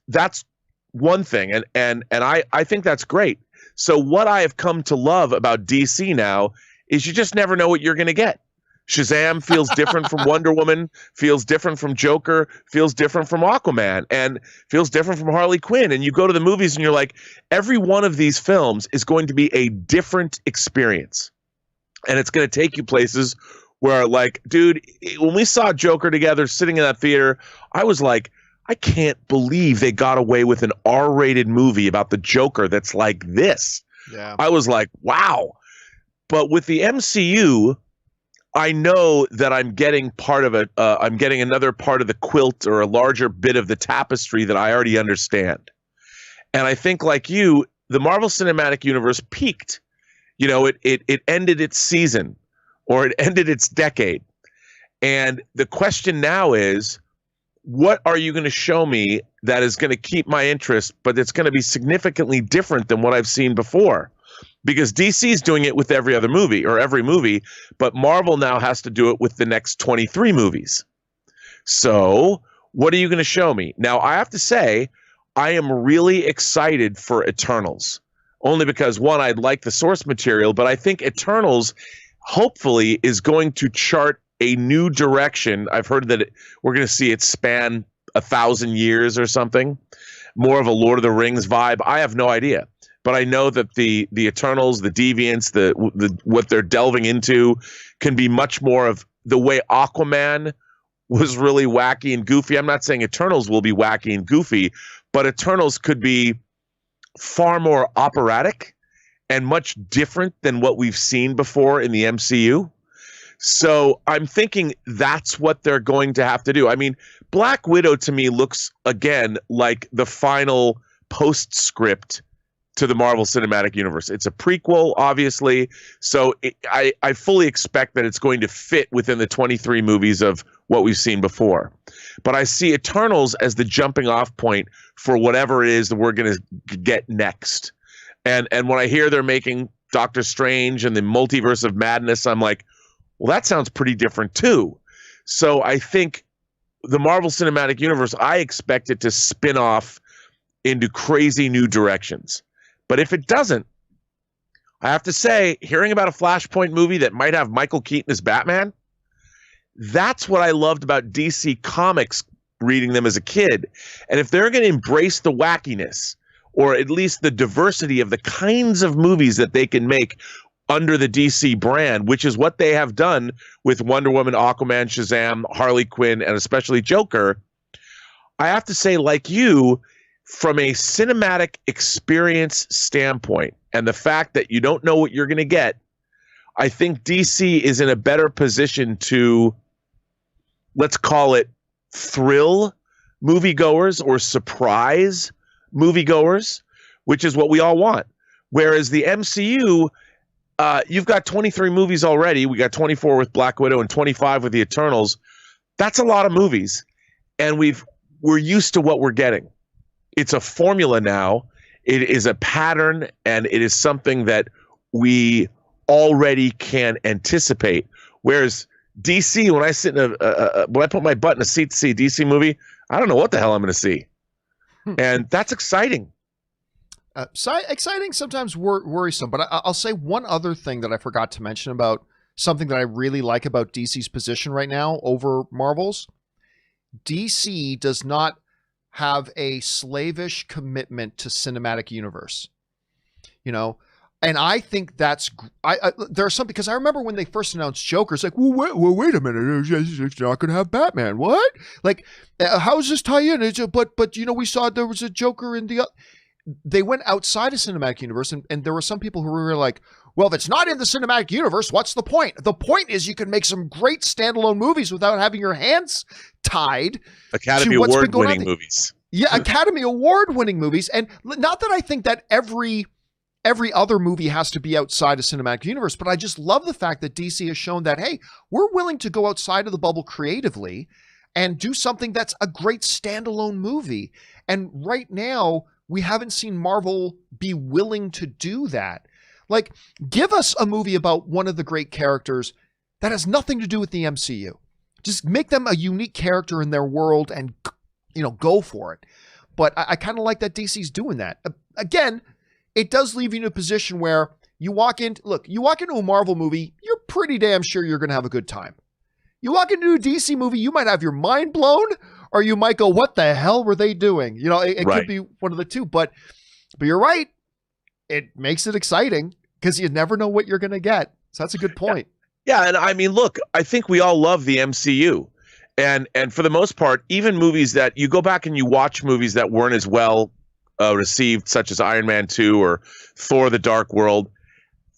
B: one thing, and I think that's great. So what I have come to love about DC now is you just never know what you're going to get. Shazam feels different from Wonder Woman, feels different from Joker, feels different from Aquaman, and feels different from Harley Quinn. And you go to the movies and you're like, every one of these films is going to be a different experience. And it's going to take you places where, like, dude, when we saw Joker together sitting in that theater, I was like, I can't believe they got away with an R-rated movie about the Joker that's like this.
A: Yeah.
B: I was like, wow. But with the MCU, I know that I'm getting part of it. I'm getting another part of the quilt, or a larger bit of the tapestry that I already understand. And I think, like you, the Marvel Cinematic Universe peaked. It ended its season, or it ended its decade. And the question now is, what are you going to show me that is going to keep my interest, but it's going to be significantly different than what I've seen before? Because DC is doing it with every other movie, or every movie, but Marvel now has to do it with the next 23 movies. So what are you going to show me? Now, I have to say, I am really excited for Eternals. Only because, one, I'd like the source material, but I think Eternals hopefully is going to chart a new direction. I've heard that we're going to see it span 1,000 years or something, more of a Lord of the Rings vibe. I have no idea, but I know that the Eternals, the Deviants, the what they're delving into can be much more of the way Aquaman was really wacky and goofy. I'm not saying Eternals will be wacky and goofy, but Eternals could be far more operatic and much different than what we've seen before in the MCU. So I'm thinking that's what they're going to have to do. I mean, Black Widow to me looks, again, like the final postscript to the Marvel Cinematic Universe. It's a prequel, obviously, so I fully expect that it's going to fit within the 23 movies of what we've seen before. But I see Eternals as the jumping off point for whatever it is that we're going to get next. And when I hear they're making Doctor Strange and the Multiverse of Madness, I'm like, well, that sounds pretty different too. So I think the Marvel Cinematic Universe, I expect it to spin off into crazy new directions. But if it doesn't, I have to say, hearing about a Flashpoint movie that might have Michael Keaton as Batman, that's what I loved about DC Comics, reading them as a kid. And if they're going to embrace the wackiness, or at least the diversity of the kinds of movies that they can make under the DC brand, which is what they have done with Wonder Woman, Aquaman, Shazam, Harley Quinn, and especially Joker, I have to say, like you, from a cinematic experience standpoint, and the fact that you don't know what you're going to get, I think DC is in a better position to, let's call it, thrill moviegoers or surprise moviegoers, which is what we all want. Whereas the MCU, you've got 23 movies already. We got 24 with Black Widow and 25 with the Eternals. That's a lot of movies, and we're used to what we're getting. It's a formula now. It is a pattern, and it is something that we already can anticipate. Whereas DC, when I sit in when I put my butt in a seat to see a DC movie, I don't know what the hell I'm going to see, and that's exciting.
A: Exciting, sometimes worrisome. But I'll say one other thing that I forgot to mention about something that I really like about DC's position right now over Marvel's. DC does not have a slavish commitment to cinematic universe, and I think that's there are some, because I remember when they first announced Joker, it's like, wait a minute, it's not going to have Batman. What? Like, how does this tie in? But we saw there was a Joker in the. They went outside of cinematic universe, and there were some people who were like, well, if it's not in the cinematic universe, what's the point? The point is you can make some great standalone movies without having your hands tied.
B: Academy Award winning movies.
A: Yeah, Academy Award winning movies. And not that I think that every other movie has to be outside of cinematic universe, but I just love the fact that DC has shown that, hey, we're willing to go outside of the bubble creatively and do something that's a great standalone movie. And right now, we haven't seen Marvel be willing to do that. Like, give us a movie about one of the great characters that has nothing to do with the MCU. Just make them a unique character in their world and, go for it. But I kind of like that DC's doing that. Again, it does leave you in a position where you walk into a Marvel movie, you're pretty damn sure you're going to have a good time. You walk into a DC movie, you might have your mind blown, or you might go, what the hell were they doing? It
B: right.
A: Could be one of the two, but you're right. It makes it exciting because you never know what you're going to get. So that's a good point.
B: Yeah. And I mean, look, I think we all love the MCU, and for the most part, even movies that you go back and you watch movies that weren't as well received, such as Iron Man 2 or Thor: The Dark World,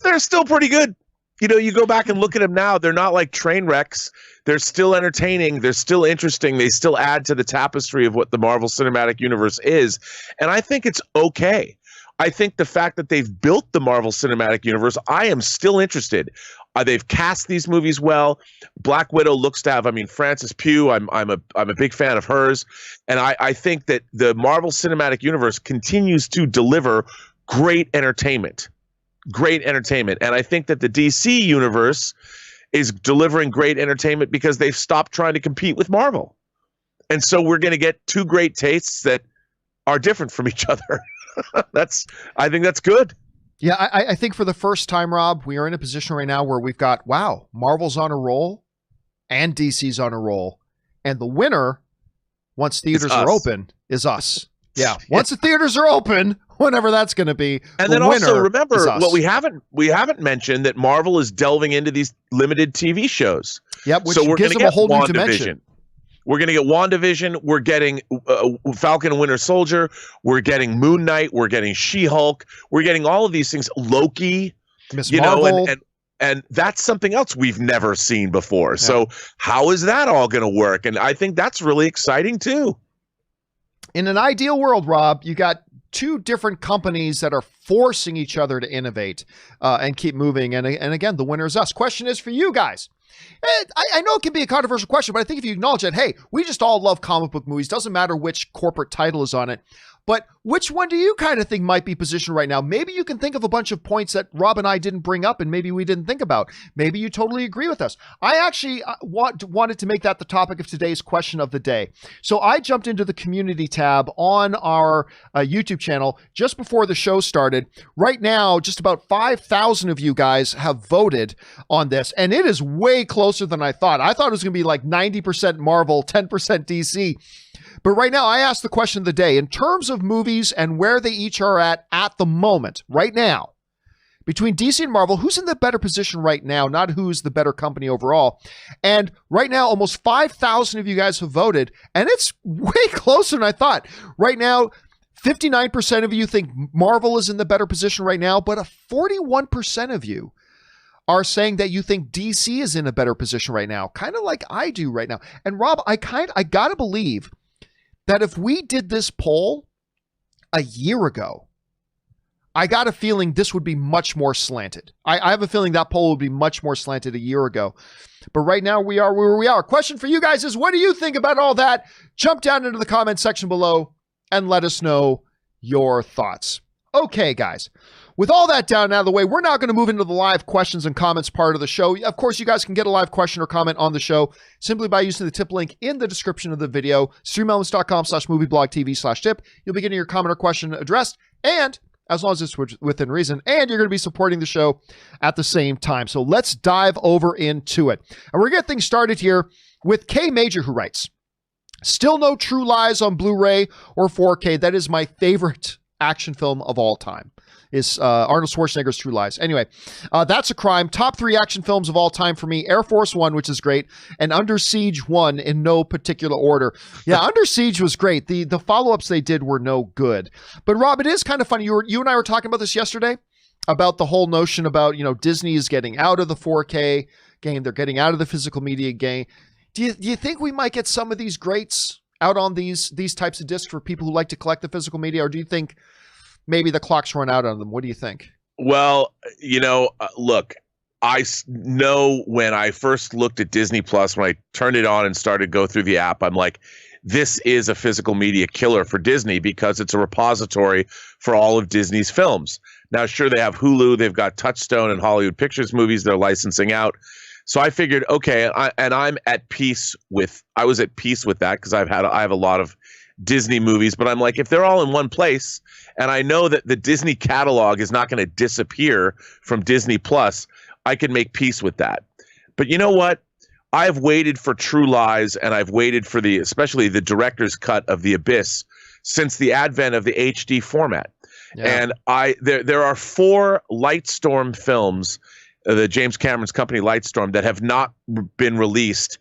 B: they're still pretty good. You go back and look at them now, they're not like train wrecks. They're still entertaining. They're still interesting. They still add to the tapestry of what the Marvel Cinematic Universe is. And I think it's okay. I think the fact that they've built the Marvel Cinematic Universe, I am still interested. They've cast these movies well. Black Widow looks to have, Frances Pugh, I'm a big fan of hers. And I think that the Marvel Cinematic Universe continues to deliver great entertainment. Great entertainment. And I think that the DC universe is delivering great entertainment because they've stopped trying to compete with Marvel. And so we're going to get two great tastes that are different from each other. I think that's good.
A: Yeah, I think for the first time, Rob, we are in a position right now where we've got, wow, Marvel's on a roll and DC's on a roll. And the winner, once theaters are open, is us. Yeah, once the theaters are open, whenever that's going to be. And then also remember
B: what we haven't mentioned, that Marvel is delving into these limited TV shows.
A: Yep, which gives them a whole new dimension.
B: We're going to get WandaVision. We're getting Falcon and Winter Soldier. We're getting Moon Knight. We're getting She-Hulk. We're getting all of these things. Loki,
A: Miss Marvel.
B: And that's something else we've never seen before. Yeah. So how is that all going to work? And I think that's really exciting too.
A: In an ideal world, Rob, you got two different companies that are forcing each other to innovate and keep moving. And again, the winner is us. Question is for you guys. I know it can be a controversial question, but I think if you acknowledge that, hey, we just all love comic book movies. Doesn't matter which corporate title is on it. But which one do you kind of think might be positioned right now? Maybe you can think of a bunch of points that Rob and I didn't bring up and maybe we didn't think about. Maybe you totally agree with us. I actually wanted to make that the topic of today's question of the day. So I jumped into the community tab on our YouTube channel just before the show started. Right now, just about 5,000 of you guys have voted on this, and it is way closer than I thought. I thought it was going to be like 90% Marvel, 10% DC. But right now, I asked the question of the day, in terms of movies and where they each are at the moment, right now, between DC and Marvel, who's in the better position right now, not who's the better company overall. And right now, almost 5,000 of you guys have voted, and it's way closer than I thought. Right now, 59% of you think Marvel is in the better position right now, but 41% of you are saying that you think DC is in a better position right now, kind of like I do right now. And Rob, I gotta believe that if we did this poll a year ago, I got a feeling this would be much more slanted. I have a feeling that poll would be much more slanted a year ago. But right now we are where we are. Question for you guys is, what do you think about all that? Jump down into the comment section below and let us know your thoughts. Okay, guys. With all that down and out of the way, we're now going to move into the live questions and comments part of the show. Of course, you guys can get a live question or comment on the show simply by using the tip link in the description of the video, streamelements.com/movieblogtv/tip. You'll be getting your comment or question addressed, and as long as it's within reason, and you're going to be supporting the show at the same time. So let's dive over into it. And we're going to get things started here with K Major, who writes, still no True Lies on Blu-ray or 4K. That is my favorite action film of all time, is Arnold Schwarzenegger's True Lies. Anyway, that's a crime. Top 3 action films of all time for me: Air Force One, which is great, and Under Siege 1 in no particular order. Yeah, Under Siege was great. The follow-ups they did were no good. But Rob, it is kind of funny. You and I were talking about this yesterday, about the whole notion about, Disney is getting out of the 4K game. They're getting out of the physical media game. Do you think we might get some of these greats out on these types of discs for people who like to collect the physical media, or do you think maybe the clock's run out on them? What do you think?
B: Well, look, I know when I first looked at Disney Plus, when I turned it on and started to go through the app, I'm like, this is a physical media killer for Disney because it's a repository for all of Disney's films. Now, sure, they have Hulu, they've got Touchstone and Hollywood Pictures movies they're licensing out. So I figured, okay, I'm at peace with, I was at peace with that because I have a lot of Disney movies, but I'm like, if they're all in one place, and I know that the Disney catalog is not going to disappear from Disney Plus, I can make peace with that. But you know what? I've waited for True Lies, and I've waited for especially the director's cut of The Abyss since the advent of the HD format. Yeah. And there are 4 Lightstorm films, the James Cameron's company Lightstorm, that have not been released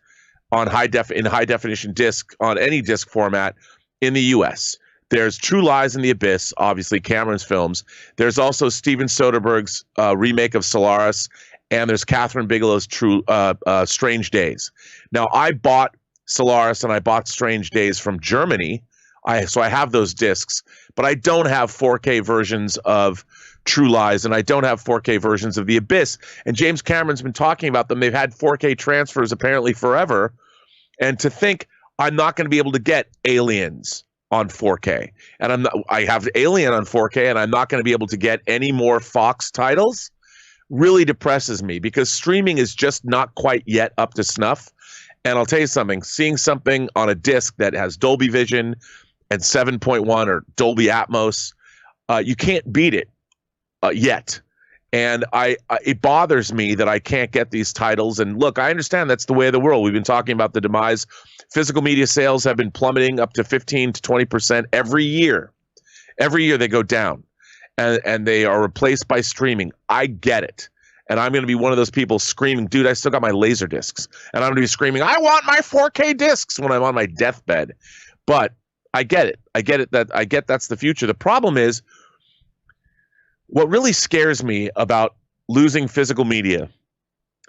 B: on high definition disc on any disc format in the US. There's True Lies and The Abyss, obviously Cameron's films. There's also Steven Soderbergh's remake of Solaris, and there's Catherine Bigelow's Strange Days. Now, I bought Solaris and I bought Strange Days from Germany, so I have those discs, but I don't have 4K versions of True Lies, and I don't have 4K versions of The Abyss. And James Cameron's been talking about them. They've had 4K transfers apparently forever. And to think I'm not going to be able to get Aliens on 4K, and I have Alien on 4K, and I'm not going to be able to get any more Fox titles, really depresses me, because streaming is just not quite yet up to snuff. And I'll tell you something, seeing something on a disc that has Dolby Vision and 7.1 or Dolby Atmos, you can't beat it yet. And it bothers me that I can't get these titles. And look, I understand that's the way of the world. We've been talking about the demise. Physical media sales have been plummeting up to 15 to 20% every year. Every year they go down, and they are replaced by streaming. I get it. And I'm going to be one of those people screaming, dude, I still got my laser discs. And I'm going to be screaming, I want my 4K discs when I'm on my deathbed. But I get it. I get that's the future. The problem is, what really scares me about losing physical media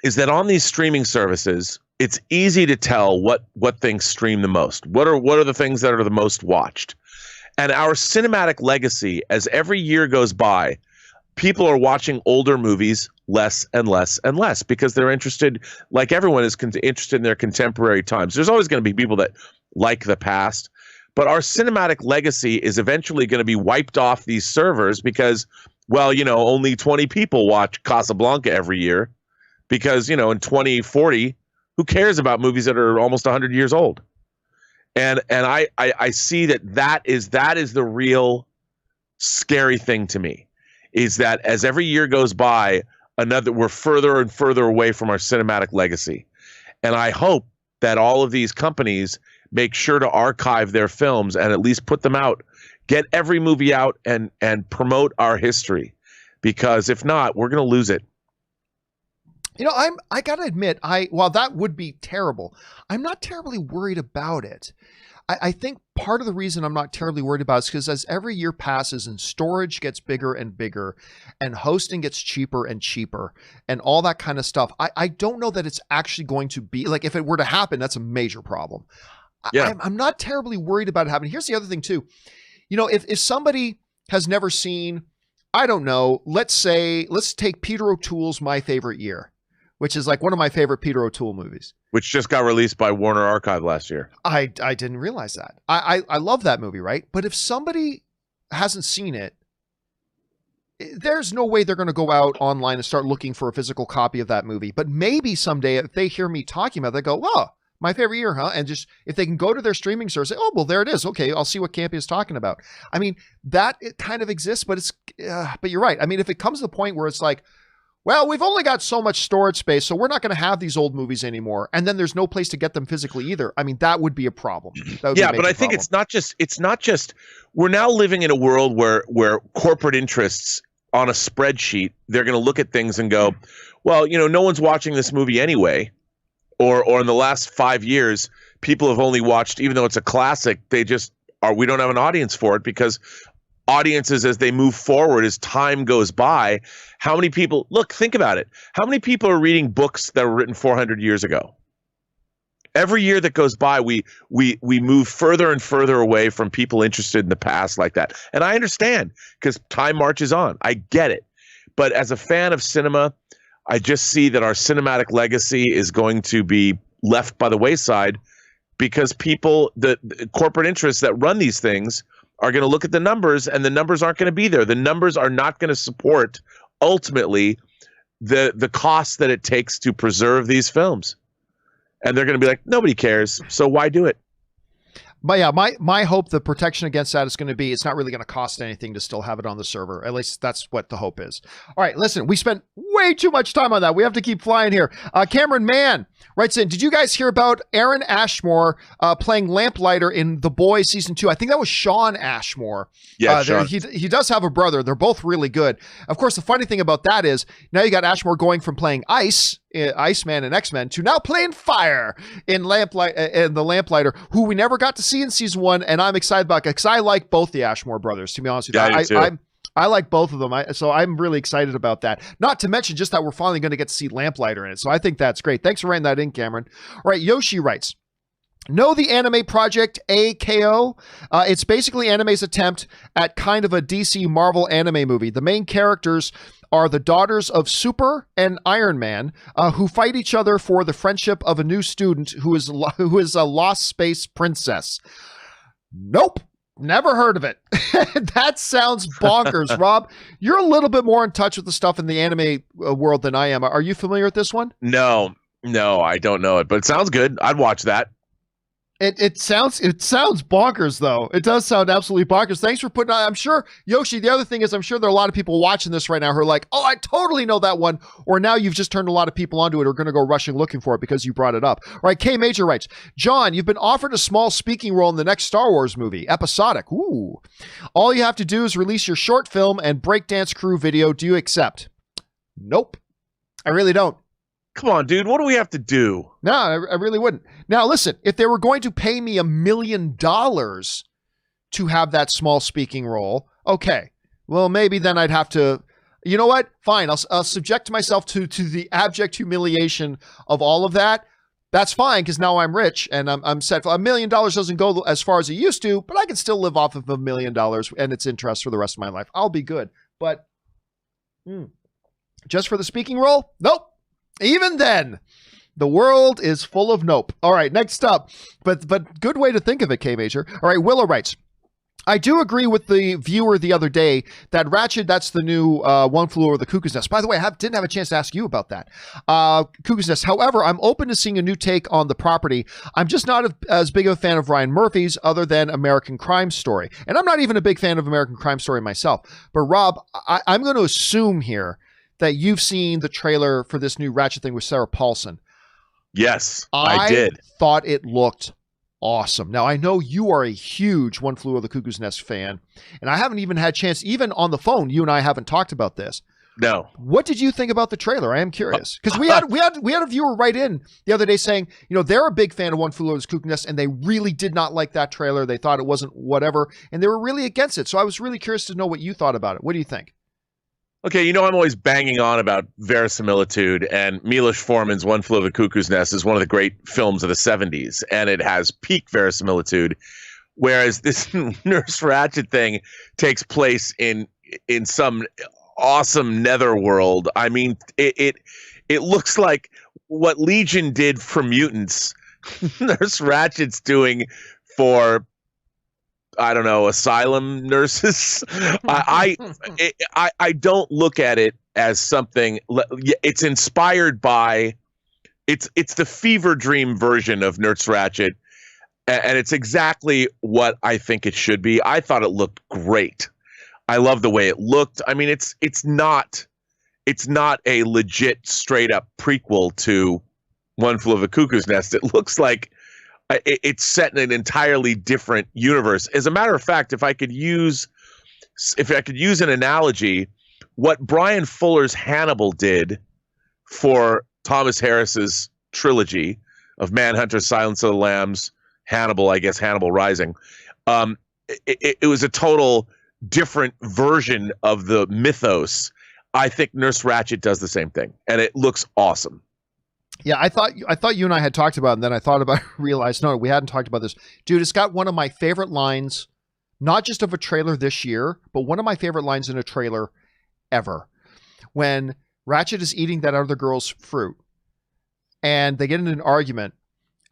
B: is that on these streaming services, it's easy to tell what things stream the most. What are the things that are the most watched? And our cinematic legacy, as every year goes by, people are watching older movies less and less and less because they're interested, like everyone is interested in their contemporary times. There's always going to be people that like the past, but our cinematic legacy is eventually going to be wiped off these servers because, well, only 20 people watch Casablanca every year because, in 2040, who cares about movies that are almost 100 years old? And I see that is the real scary thing to me, is that as every year goes by, we're further and further away from our cinematic legacy. And I hope that all of these companies make sure to archive their films and at least put them out, get every movie out and promote our history, because if not, we're going to lose it.
A: I got to admit, while that would be terrible, I'm not terribly worried about it. I think part of the reason I'm not terribly worried about it is because as every year passes and storage gets bigger and bigger and hosting gets cheaper and cheaper and all that kind of stuff, I don't know that it's actually going to be, like, if it were to happen, that's a major problem.
B: Yeah.
A: I'm not terribly worried about it happening. Here's the other thing too. If somebody has never seen, I don't know, let's take Peter O'Toole's My Favorite Year, which is like one of my favorite Peter O'Toole movies.
B: Which just got released by Warner Archive last year.
A: I didn't realize that. I love that movie, right? But if somebody hasn't seen it, there's no way they're going to go out online and start looking for a physical copy of that movie. But maybe someday if they hear me talking about it, they go, "Oh, My Favorite Year, huh?" And just, if they can go to their streaming service, say, "Oh, well, there it is. Okay, I'll see what Campea is talking about." I mean, it kind of exists, but but you're right. I mean, if it comes to the point where it's like, well, we've only got so much storage space, so we're not going to have these old movies anymore, and then there's no place to get them physically either. I mean, that would be a problem.
B: Yeah, but I think it's not just. We're now living in a world where corporate interests on a spreadsheet, they're going to look at things and go, well, no one's watching this movie anyway, or in the last 5 years, people have only watched, even though it's a classic, we don't have an audience for it because audiences, as they move forward, as time goes by, how many people, think about it. How many people are reading books that were written 400 years ago? Every year that goes by, we move further and further away from people interested in the past like that. And I understand, because time marches on. I get it. But as a fan of cinema, I just see that our cinematic legacy is going to be left by the wayside because the corporate interests that run these things are going to look at the numbers, and the numbers aren't going to be there. The numbers are not going to support, ultimately, the cost that it takes to preserve these films. And they're going to be like, nobody cares, so why do it?
A: But yeah, my hope, the protection against that is going to be, it's not really going to cost anything to still have it on the server. At least that's what the hope is. All right, listen, we spent way too much time on that. We have to keep flying here. Cameron Mann writes in, did you guys hear about Aaron Ashmore playing Lamplighter in The Boys Season 2? I think that was Sean Ashmore.
B: Yeah, Sean.
A: He does have a brother. They're both really good. Of course, the funny thing about that is now you got Ashmore going from playing Iceman and X-Men to now playing Fire in the Lamplighter, who we never got to see in season 1, and I'm excited about it because I like both the Ashmore brothers, to be honest with you.
B: Yeah,
A: I like both of them, so I'm really excited about that. Not to mention just that we're finally going to get to see Lamplighter in it, so I think that's great. Thanks for writing that in, Cameron. All right, Yoshi writes, know the anime project AKO? It's basically anime's attempt at kind of a DC Marvel anime movie. The main characters are the daughters of Super and Iron Man, who fight each other for the friendship of a new student who is a lost space princess. Nope. Never heard of it. That sounds bonkers. Rob, you're a little bit more in touch with the stuff in the anime world than I am. Are you familiar with this one?
B: No, I don't know it, but it sounds good. I'd watch that.
A: It sounds bonkers, though. It does sound absolutely bonkers. Thanks for putting on. I'm sure, Yoshi, the other thing is I'm sure there are a lot of people watching this right now who are like, oh, I totally know that one. Or now you've just turned a lot of people onto it who are going to go rushing looking for it because you brought it up. All right, K Major writes, John, you've been offered a small speaking role in the next Star Wars movie, episodic. Ooh. All you have to do is release your short film and breakdance crew video. Do you accept? Nope. I really don't.
B: Come on, dude. What do we have to do?
A: No, I really wouldn't. Now, listen, if they were going to pay me $1 million to have that small speaking role, okay. Well, maybe then I'd have to, you know what? Fine. I'll subject myself to the abject humiliation of all of that. That's fine because now I'm rich and I'm set. $1 million doesn't go as far as it used to, but I can still live off of $1 million and its interest for the rest of my life. I'll be good. But just for the speaking role? Nope. Even then, the world is full of nope. All right, next up. But good way to think of it, K-Major. All right, Willow writes, I do agree with the viewer the other day that Ratchet, that's the new One Flew Over the Cuckoo's Nest. By the way, I didn't have a chance to ask you about that. Cuckoo's Nest. However, I'm open to seeing a new take on the property. I'm just not as big of a fan of Ryan Murphy's other than American Crime Story. And I'm not even a big fan of American Crime Story myself. But Rob, I'm going to assume here that you've seen the trailer for this new Ratchet thing with Sarah Paulson.
B: Yes, I did.
A: Thought it looked awesome. Now, I know you are a huge One Flew Over the Cuckoo's Nest fan, and I haven't even had a chance, even on the phone, you and I haven't talked about this.
B: No.
A: What did you think about the trailer? I am curious. Because we had a viewer write in the other day saying, they're a big fan of One Flew Over the Cuckoo's Nest, and they really did not like that trailer. They thought it wasn't whatever, and they were really against it. So I was really curious to know what you thought about it. What do you think?
B: Okay, I'm always banging on about verisimilitude, and Milos Forman's One Flew Over the Cuckoo's Nest is one of the great films of the 70s, and it has peak verisimilitude, whereas this Nurse Ratched thing takes place in some awesome netherworld. I mean, it looks like what Legion did for mutants, Nurse Ratched's doing for, I don't know, asylum nurses. I don't look at it as something. It's inspired by. It's the fever dream version of Nurse Ratched, and it's exactly what I think it should be. I thought it looked great. I love the way it looked. I mean, it's not a legit straight up prequel to One Flew Over the Cuckoo's Nest. It looks like it's set in an entirely different universe. As a matter of fact, if I could use an analogy, what Brian Fuller's Hannibal did for Thomas Harris's trilogy of Manhunter, Silence of the Lambs, Hannibal, I guess Hannibal Rising, it was a total different version of the mythos. I think Nurse Ratched does the same thing, and it looks awesome.
A: Yeah, I thought you and I had talked about it, and then I thought about it, realized, no, we hadn't talked about this. Dude, it's got one of my favorite lines, not just of a trailer this year, but one of my favorite lines in a trailer ever. When Ratchet is eating that other girl's fruit, and they get into an argument,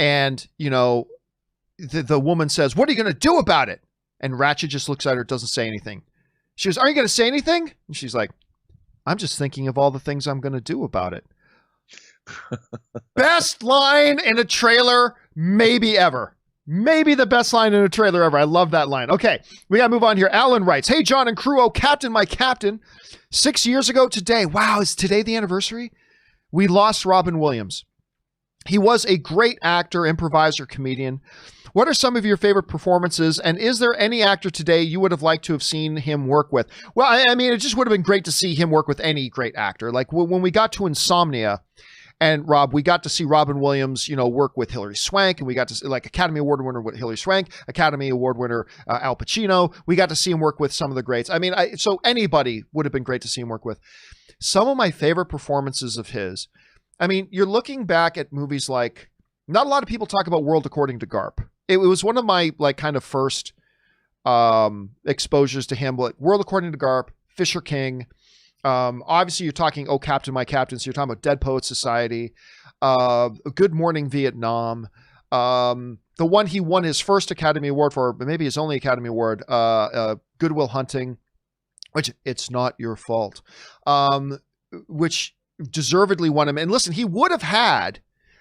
A: and, the woman says, what are you going to do about it? And Ratchet just looks at her, doesn't say anything. She goes, are you going to say anything? And she's like, I'm just thinking of all the things I'm going to do about it. Best line in a trailer, maybe ever. Maybe the best line in a trailer ever. I love that line. Okay, we got to move on here. Alan writes, hey, John and crew, oh, Captain, my captain. 6 years ago today, wow, is today the anniversary? We lost Robin Williams. He was a great actor, improviser, comedian. What are some of your favorite performances, and is there any actor today you would have liked to have seen him work with? Well, I mean, it just would have been great to see him work with any great actor. Like when we got to Insomnia, and Rob, we got to see Robin Williams, work with Hilary Swank, and we got to see, like, Academy Award winner with Hilary Swank, Academy Award winner Al Pacino. We got to see him work with some of the greats. I mean, so anybody would have been great to see him work with. Some of my favorite performances of his, I mean, you're looking back at movies like, not a lot of people talk about World According to Garp. It was one of my, like, kind of first exposures to him, like World According to Garp, Fisher King. Obviously, you're talking Oh, Captain, My Captain. So you're talking about Dead Poets Society, Good Morning Vietnam, the one he won his first Academy Award for, but maybe his only Academy Award, Good Will Hunting, which it's not your fault, which deservedly won him. And listen, he would have had,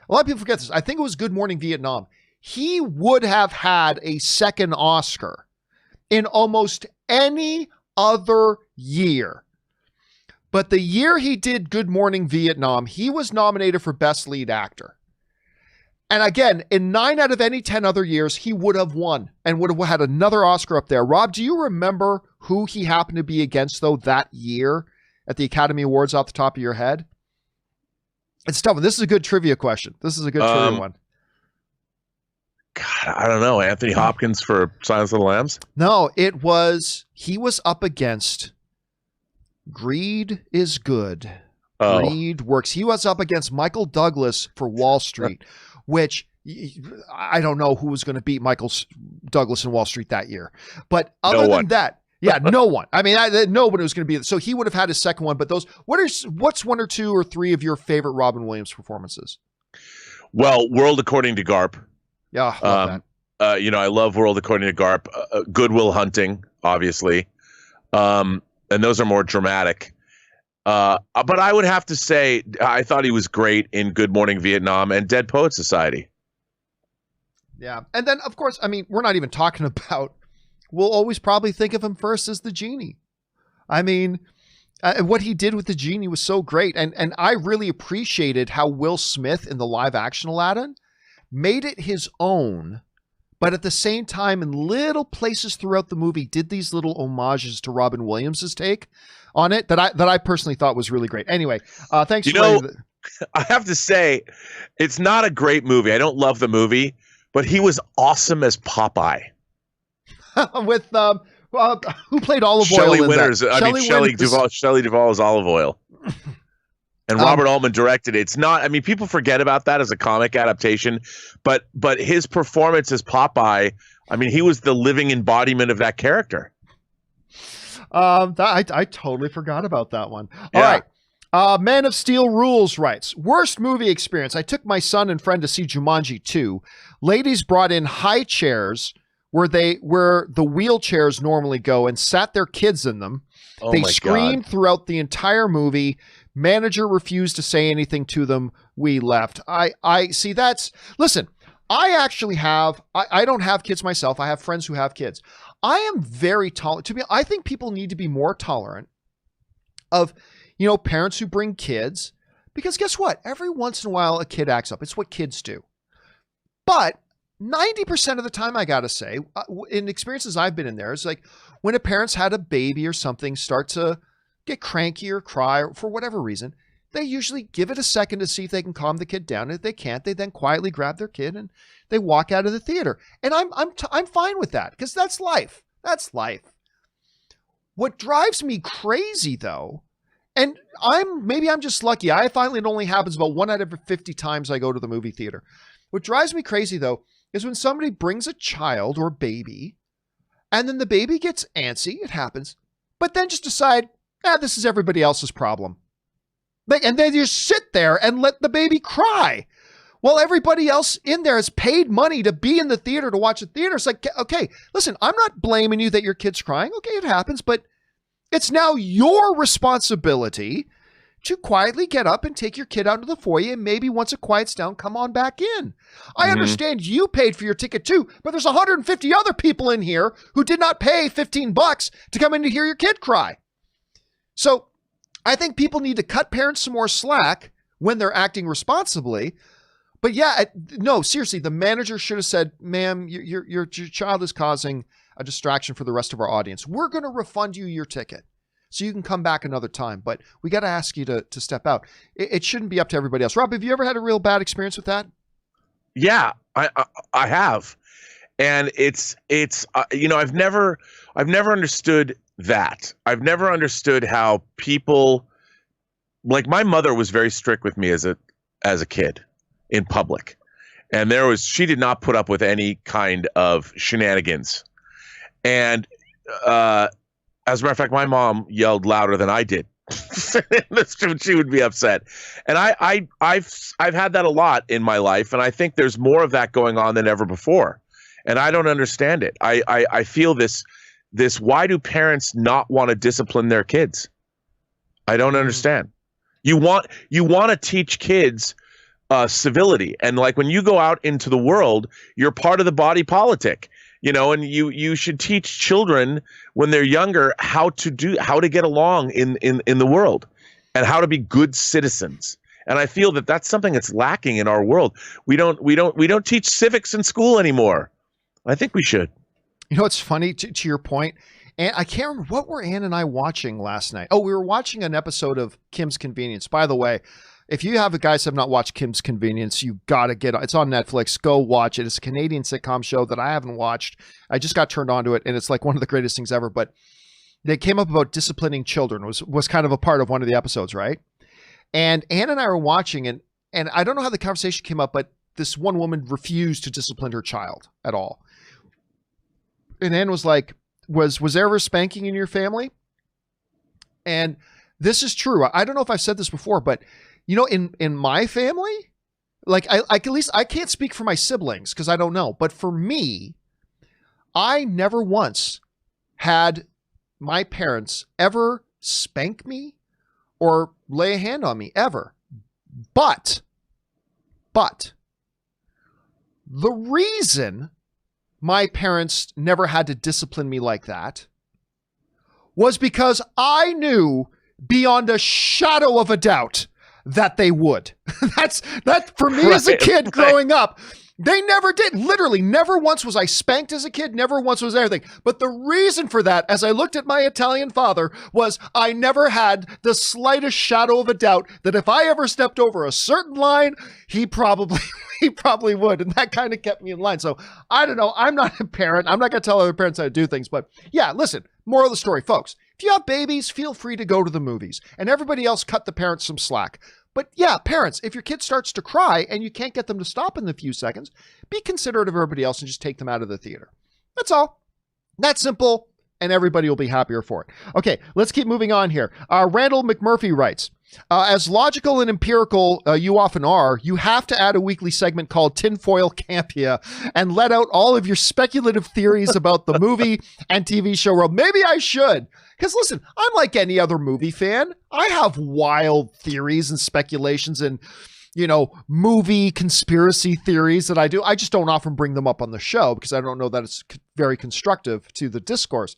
A: a lot of people forget this, I think it was Good Morning Vietnam. He would have had a second Oscar in almost any other year. But the year he did Good Morning Vietnam, he was nominated for Best Lead Actor. And again, in 9 out of any 10 other years, he would have won and would have had another Oscar up there. Rob, do you remember who he happened to be against, though, that year at the Academy Awards off the top of your head? It's tough. This is a good trivia question. This is a good trivia one.
B: God, I don't know. Anthony Hopkins for Silence of the Lambs?
A: No, he was up against Greed is Good. Greed works. He was up against Michael Douglas for Wall Street. which I don't know who was going to beat Michael Douglas in Wall Street that year. But other than that, yeah, no one. I mean, nobody was going to be. So he would have had his second one. But those, what's one or two or three of your favorite Robin Williams performances?
B: Well, World According to Garp.
A: Yeah, love that.
B: I love World According to Garp. Good Will Hunting, obviously. And those are more dramatic. But I would have to say I thought he was great in Good Morning Vietnam and Dead Poets Society.
A: Yeah. And then, of course, I mean, we're not even talking about, we'll always probably think of him first as the genie. I mean, what he did with the genie was so great. And I really appreciated how Will Smith in the live action Aladdin made it his own, but at the same time, in little places throughout the movie, did these little homages to Robin Williams' take on it that I personally thought was really great. Anyway, thanks.
B: I have to say, it's not a great movie. I don't love the movie, but he was awesome as Popeye.
A: With who played Olive
B: Shelley
A: Oil?
B: Winters. Shelley Duvall is Olive Oil. And Robert Altman directed it. It's not, I mean, people forget about that as a comic adaptation, but his performance as Popeye, I mean, he was the living embodiment of that character.
A: I totally forgot about that one. All right. Man of Steel Rules writes, worst movie experience. I took my son and friend to see Jumanji 2. Ladies brought in high chairs where the wheelchairs normally go and sat their kids in them.
B: Oh,
A: they screamed throughout the entire movie. Manager refused to say anything to them. We left. I see listen, I actually I don't have kids myself. I have friends who have kids. I am very tolerant. I think people need to be more tolerant of, parents who bring kids, because guess what? Every once in a while, a kid acts up. It's what kids do. But 90% of the time, I got to say, in experiences I've been in there, it's like when a parent's had a baby or something start to get cranky or cry or for whatever reason, they usually give it a second to see if they can calm the kid down. And if they can't, they then quietly grab their kid and they walk out of the theater. And I'm fine with that, because that's life. That's life. What drives me crazy, though, and maybe I'm just lucky. I find it only happens about 1 out of every 50 times I go to the movie theater. What drives me crazy, though, is when somebody brings a child or baby, and then the baby gets antsy. It happens. But then just decide, this is everybody else's problem. And then you sit there and let the baby cry. Well, everybody else in there has paid money to be in the theater, to watch the theater. It's like, okay, listen, I'm not blaming you that your kid's crying. Okay, it happens, but it's now your responsibility to quietly get up and take your kid out into the foyer, and maybe once it quiets down, come on back in. I understand you paid for your ticket too, but there's 150 other people in here who did not pay $15 to come in to hear your kid cry. So I think people need to cut parents some more slack when they're acting responsibly. But yeah, no, seriously, the manager should have said, ma'am, your child is causing a distraction for the rest of our audience. We're going to refund you your ticket so you can come back another time. But we got to ask you to step out. It shouldn't be up to everybody else. Rob, have you ever had a real bad experience with that?
B: Yeah, I have. And it's I've never understood that. I've never understood how people, like, my mother was very strict with me as a kid in public. And she did not put up with any kind of shenanigans. And as a matter of fact, my mom yelled louder than I did. She would be upset. And I've had that a lot in my life, and I think there's more of that going on than ever before. And I don't understand it. I feel this why do parents not want to discipline their kids? I don't understand. You want to teach kids civility, and like when you go out into the world, you're part of the body politic, and you should teach children when they're younger how to get along in the world and how to be good citizens. And I feel that that's something that's lacking in our world. We don't teach civics in school anymore. I think we should.
A: It's funny to your point. And I can't remember, what were Ann and I watching last night? Oh, we were watching an episode of Kim's Convenience. By the way, if you guys have not watched Kim's Convenience, you got to it's on Netflix. Go watch it. It's a Canadian sitcom show that I haven't watched. I just got turned on to it, and it's like one of the greatest things ever. But they came up about disciplining children was kind of a part of one of the episodes, right? And Ann and I were watching, and I don't know how the conversation came up, but this one woman refused to discipline her child at all. And Ann was like, was there ever spanking in your family? And this is true. I don't know if I've said this before, but you know, in my family, like I at least I can't speak for my siblings because I don't know. But for me, I never once had my parents ever spank me or lay a hand on me ever. But the reason my parents never had to discipline me like that was because I knew beyond a shadow of a doubt that they would. That for me as a kid growing up, they never did. Literally, never once was I spanked as a kid. Never once was anything. But the reason for that, as I looked at my Italian father, was I never had the slightest shadow of a doubt that if I ever stepped over a certain line, he probably would. And that kind of kept me in line. So I don't know. I'm not a parent. I'm not going to tell other parents how to do things. But yeah, listen, moral of the story, folks. If you have babies, feel free to go to the movies. And everybody else cut the parents some slack. But yeah, parents, if your kid starts to cry and you can't get them to stop in the few seconds, be considerate of everybody else and just take them out of the theater. That's all. That's simple, and everybody will be happier for it. Okay, let's keep moving on here. Randall McMurphy writes, as logical and empirical you often are, you have to add a weekly segment called Tinfoil Campea and let out all of your speculative theories about the movie and TV show world. Maybe I should. Because listen, I'm like any other movie fan. I have wild theories and speculations and, you know, movie conspiracy theories that I do. I just don't often bring them up on the show because I don't know that it's very constructive to the discourse.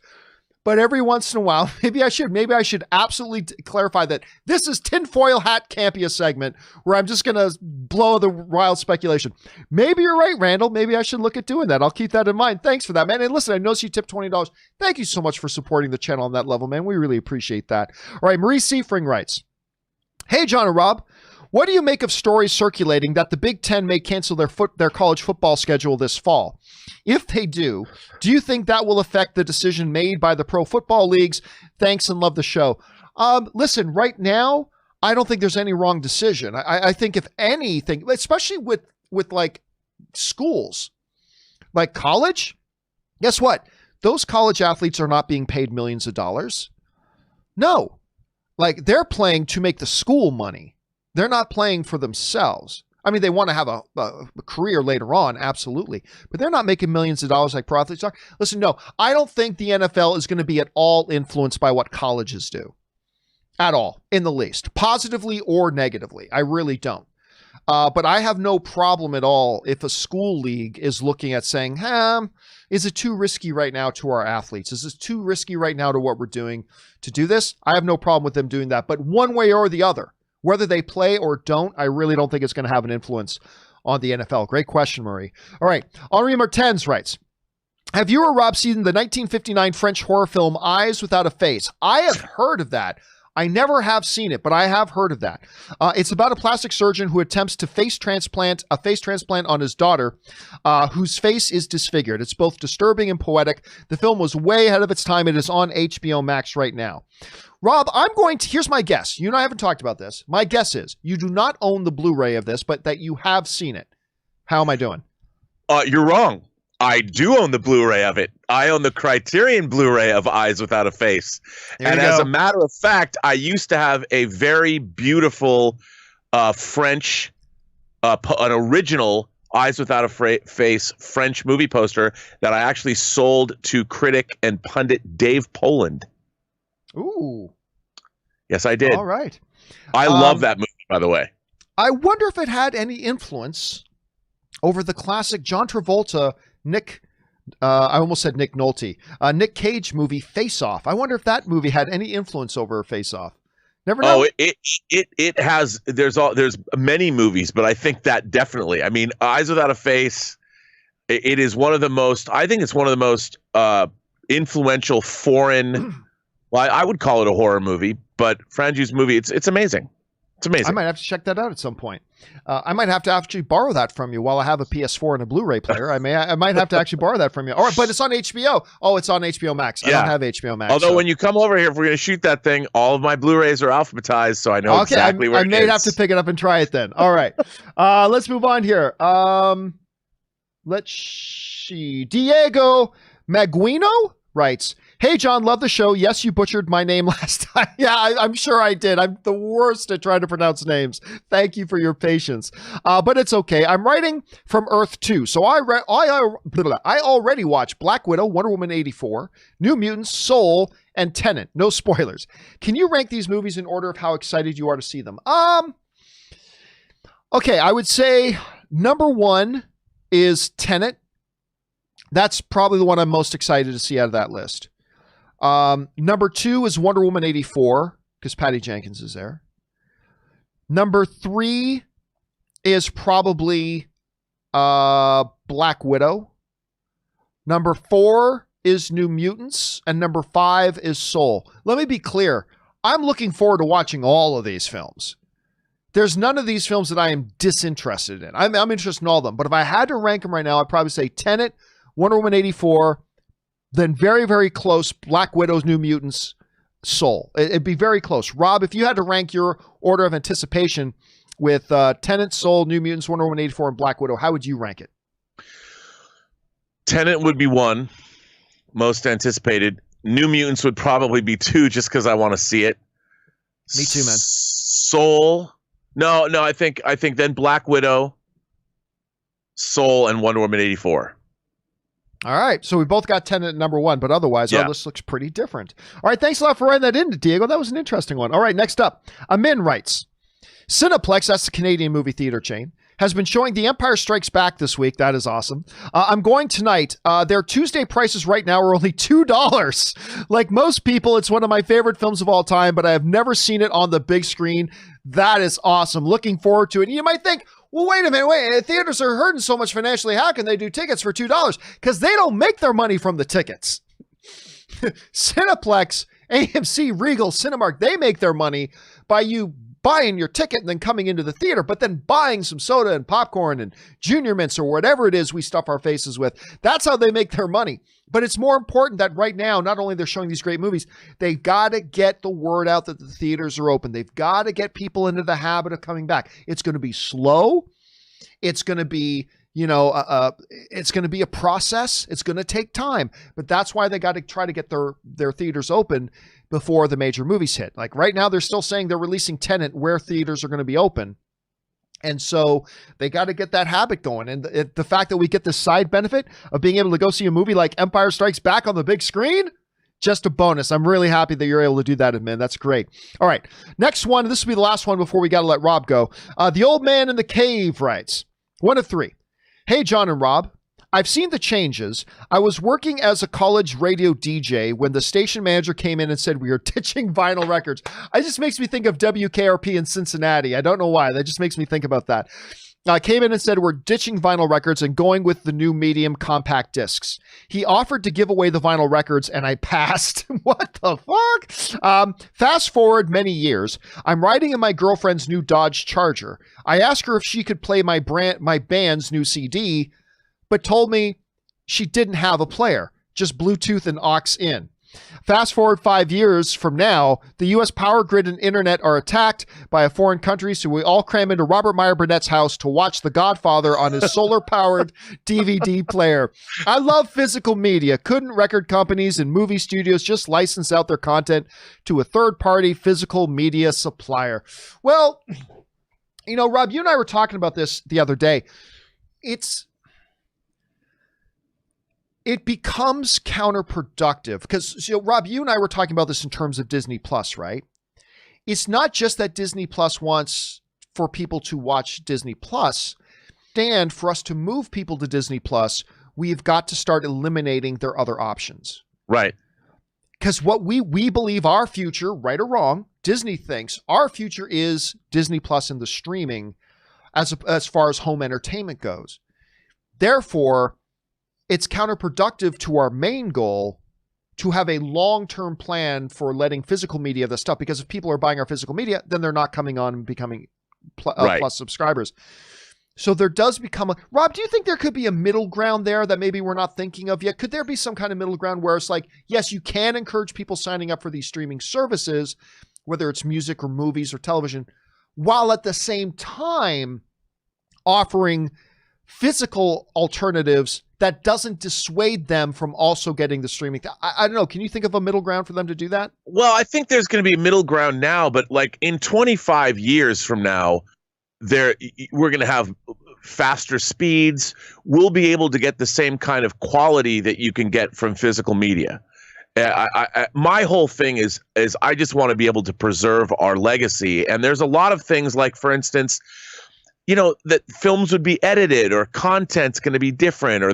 A: But every once in a while, maybe I should absolutely clarify that this is Tinfoil Hat Campea segment where I'm just going to blow the wild speculation. Maybe you're right, Randall. Maybe I should look at doing that. I'll keep that in mind. Thanks for that, man. And listen, I noticed you tipped $20. Thank you so much for supporting the channel on that level, man. We really appreciate that. All right, Marie Seafring writes, hey, John and Rob. What do you make of stories circulating that the Big Ten may cancel their college football schedule this fall? If they do you think that will affect the decision made by the pro football leagues? Thanks and love the show. Listen, right now, I don't think there's any wrong decision. I think if anything, especially with like schools, like college, guess what? Those college athletes are not being paid millions of dollars. No, like they're playing to make the school money. They're not playing for themselves. I mean, they want to have a career later on, absolutely. But they're not making millions of dollars like pro athletes are. Listen, no, I don't think the NFL is going to be at all influenced by what colleges do. At all, in the least. Positively or negatively. I really don't. But I have no problem at all if a school league is looking at saying, is it too risky right now to our athletes? Is this too risky right now to what we're doing to do this? I have no problem with them doing that. But one way or the other, whether they play or don't, I really don't think it's going to have an influence on the NFL. Great question, Marie. All right. Henri Martens writes, have you or Rob seen the 1959 French horror film Eyes Without a Face? I have heard of that. I never have seen it, but I have heard of that. It's about a plastic surgeon who attempts to face transplant on his daughter, whose face is disfigured. It's both disturbing and poetic. The film was way ahead of its time. It is on HBO Max right now. Rob, here's my guess. You and I haven't talked about this. My guess is you do not own the Blu-ray of this, but that you have seen it. How am I doing?
B: You're wrong. I do own the Blu-ray of it. I own the Criterion Blu-ray of Eyes Without a Face. And as a matter of fact, I used to have a very beautiful French, an original Eyes Without a Face French movie poster that I actually sold to critic and pundit Dave Poland.
A: Ooh.
B: Yes, I did.
A: All right.
B: I love that movie, by the way.
A: I wonder if it had any influence over the classic John Travolta, I almost said Nick Nolte, Nick Cage movie Face Off. I wonder if that movie had any influence over Face Off. Never know.
B: Oh, it has. There's many movies, but I think that definitely. I mean, Eyes Without a Face. It is one of the most. I think it's one of the most influential foreign. Well, I would call it a horror movie, but Frangi's movie. It's amazing. It's amazing.
A: I might have to check that out at some point. I might have to actually borrow that from you while I have a PS4 and a Blu-ray player. I might have to actually borrow that from you. All right, but it's on HBO. Oh, it's on HBO Max. I don't have HBO Max.
B: Although when you come over here, if we're going to shoot that thing, all of my Blu-rays are alphabetized, so I know exactly where it is.
A: I may have to pick it up and try it then. All right. Let's move on here. Let's see. Diego Maguino writes, "Hey, John, love the show. Yes, you butchered my name last time." Yeah, I'm sure I did. I'm the worst at trying to pronounce names. Thank you for your patience. But it's okay. I'm writing from Earth 2. So I already watched Black Widow, Wonder Woman 84, New Mutants, Soul, and Tenet. No spoilers. Can you rank these movies in order of how excited you are to see them? Okay, I would say number 1 is Tenet. That's probably the one I'm most excited to see out of that list. Number 2 is Wonder Woman 84, because Patty Jenkins is there. Number 3 is probably Black Widow. Number 4 is New Mutants. And number 5 is Soul. Let me be clear. I'm looking forward to watching all of these films. There's none of these films that I am disinterested in. I'm interested in all of them. But if I had to rank them right now, I'd probably say Tenet, Wonder Woman 84, then very, very close, Black Widow's, New Mutants, Soul. It'd be very close. Rob, if you had to rank your order of anticipation with Tenet, Soul, New Mutants, Wonder Woman 84, and Black Widow, how would you rank it?
B: Tenet would be 1, most anticipated. New Mutants would probably be 2, just because I want to see it.
A: Me too, man.
B: Soul. No, I think then Black Widow, Soul, and Wonder Woman 84.
A: All right, so we both got Tenet at number 1, but otherwise our list looks pretty different. All right, thanks a lot for writing that in, Diego. That was an interesting one. All right, next up, Amin writes, Cineplex, that's the Canadian movie theater chain, has been showing The Empire Strikes Back this week. That is awesome. I'm going tonight. Their Tuesday prices right now are only $2. Like most people, it's one of my favorite films of all time, but I have never seen it on the big screen. That is awesome. Looking forward to it. And you might think, well, wait a minute, theaters are hurting so much financially. How can they do tickets for $2? Because they don't make their money from the tickets. Cineplex, AMC, Regal, Cinemark, they make their money by you buying your ticket and then coming into the theater, but then buying some soda and popcorn and Junior Mints or whatever it is we stuff our faces with. That's how they make their money. But it's more important that right now, not only they're showing these great movies, they've got to get the word out that the theaters are open. They've got to get people into the habit of coming back. It's going to be slow. It's going to be, it's going to be a process. It's going to take time, but that's why they got to try to get their theaters open before the major movies hit. Like right now, they're still saying they're releasing Tenet where theaters are going to be open. And so they got to get that habit going. And the fact that we get this side benefit of being able to go see a movie like Empire Strikes Back on the big screen, just a bonus. I'm really happy that you're able to do that, man. That's great. All right. Next one. This will be the last one before we got to let Rob go. The Old Man in the Cave writes, 1 of 3. Hey, John and Rob. I've seen the changes. I was working as a college radio DJ when the station manager came in and said we are ditching vinyl records. It just makes me think of WKRP in Cincinnati. I don't know why. That just makes me think about that. Came in and said we're ditching vinyl records and going with the new medium compact discs. He offered to give away the vinyl records and I passed. What the fuck? Fast forward many years. I'm riding in my girlfriend's new Dodge Charger. I asked her if she could play my band's new CD, but told me she didn't have a player, just Bluetooth and aux in. Fast forward 5 years from now, the U.S. power grid and internet are attacked by a foreign country, so we all cram into Robert Meyer Burnett's house to watch The Godfather on his solar-powered DVD player. I love physical media. Couldn't record companies and movie studios just license out their content to a third-party physical media supplier? Well, Rob, you and I were talking about this the other day. It becomes counterproductive because, Rob, you and I were talking about this in terms of Disney Plus, right? It's not just that Disney Plus wants for people to watch Disney Plus, and for us to move people to Disney Plus, we've got to start eliminating their other options.
B: Right.
A: Because what we believe our future, right or wrong, Disney thinks our future is Disney Plus and the streaming as far as home entertainment goes. Therefore, it's counterproductive to our main goal to have a long-term plan for letting physical media the stuff, because if people are buying our physical media, then they're not coming on and becoming plus subscribers. So there does become a, Rob, do you think there could be a middle ground there that maybe we're not thinking of yet? Could there be some kind of middle ground where it's like, yes, you can encourage people signing up for these streaming services, whether it's music or movies or television, while at the same time offering physical alternatives that doesn't dissuade them from also getting the streaming? I don't know. Can you think of a middle ground for them to do that?
B: Well, I think there's going to be a middle ground now, but like in 25 years from now, we're going to have faster speeds. We'll be able to get the same kind of quality that you can get from physical media. My whole thing is I just want to be able to preserve our legacy. And there's a lot of things like, for instance, that films would be edited, or content's going to be different, or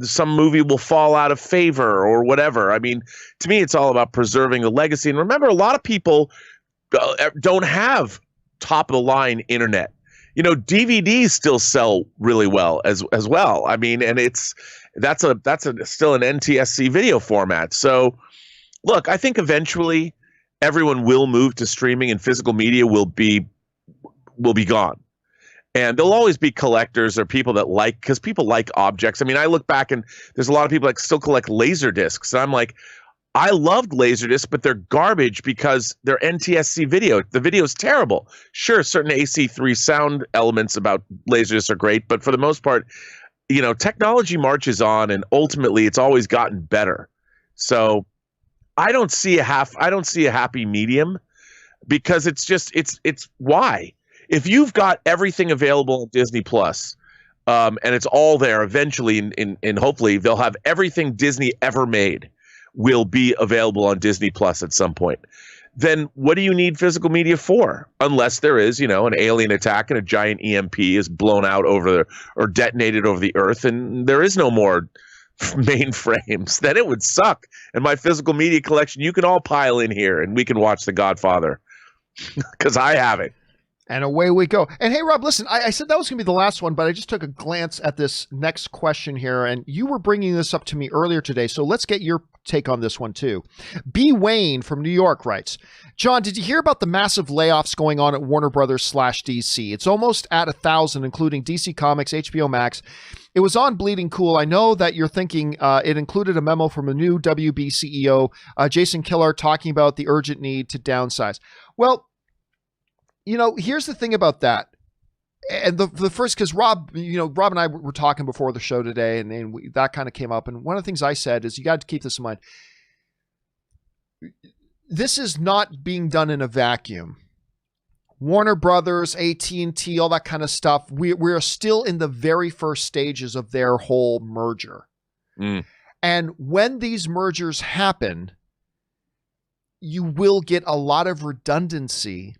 B: some movie will fall out of favor or whatever. I mean, to me, it's all about preserving the legacy. And remember, a lot of people don't have top of the line internet. DVDs still sell really well as well. I mean, and that's still an NTSC video format. So look, I think eventually everyone will move to streaming, and physical media will be gone. And there'll always be collectors or people that because people like objects. I mean, I look back and there's a lot of people that still collect laser discs. And I'm like, I loved Laserdisc, but they're garbage because they're NTSC video. The video is terrible. Sure, certain AC3 sound elements about Laserdisc are great, but for the most part, technology marches on, and ultimately it's always gotten better. So I don't see a happy medium, because it's why? If you've got everything available on Disney Plus, and it's all there eventually, and hopefully they'll have everything Disney ever made will be available on Disney Plus at some point, then what do you need physical media for? Unless there is, an alien attack and a giant EMP is blown out or detonated over the earth, and there is no more mainframes, then it would suck. And my physical media collection, you can all pile in here and we can watch The Godfather, because I have it.
A: And away we go. And hey, Rob, listen, I said that was going to be the last one, but I just took a glance at this next question here, and you were bringing this up to me earlier today, so let's get your take on this one too. B. Wayne from New York writes, John, did you hear about the massive layoffs going on at Warner Brothers / DC? It's almost at 1,000, including DC Comics, HBO Max. It was on Bleeding Cool. I know that you're thinking it included a memo from a new WB CEO, Jason Kilar, talking about the urgent need to downsize. Well, here's the thing about that. And the first, because Rob and I were talking before the show today, and that kind of came up. And one of the things I said is, you got to keep this in mind. This is not being done in a vacuum. Warner Brothers, AT&T, all that kind of stuff. We're still in the very first stages of their whole merger. Mm. And when these mergers happen, you will get a lot of redundancy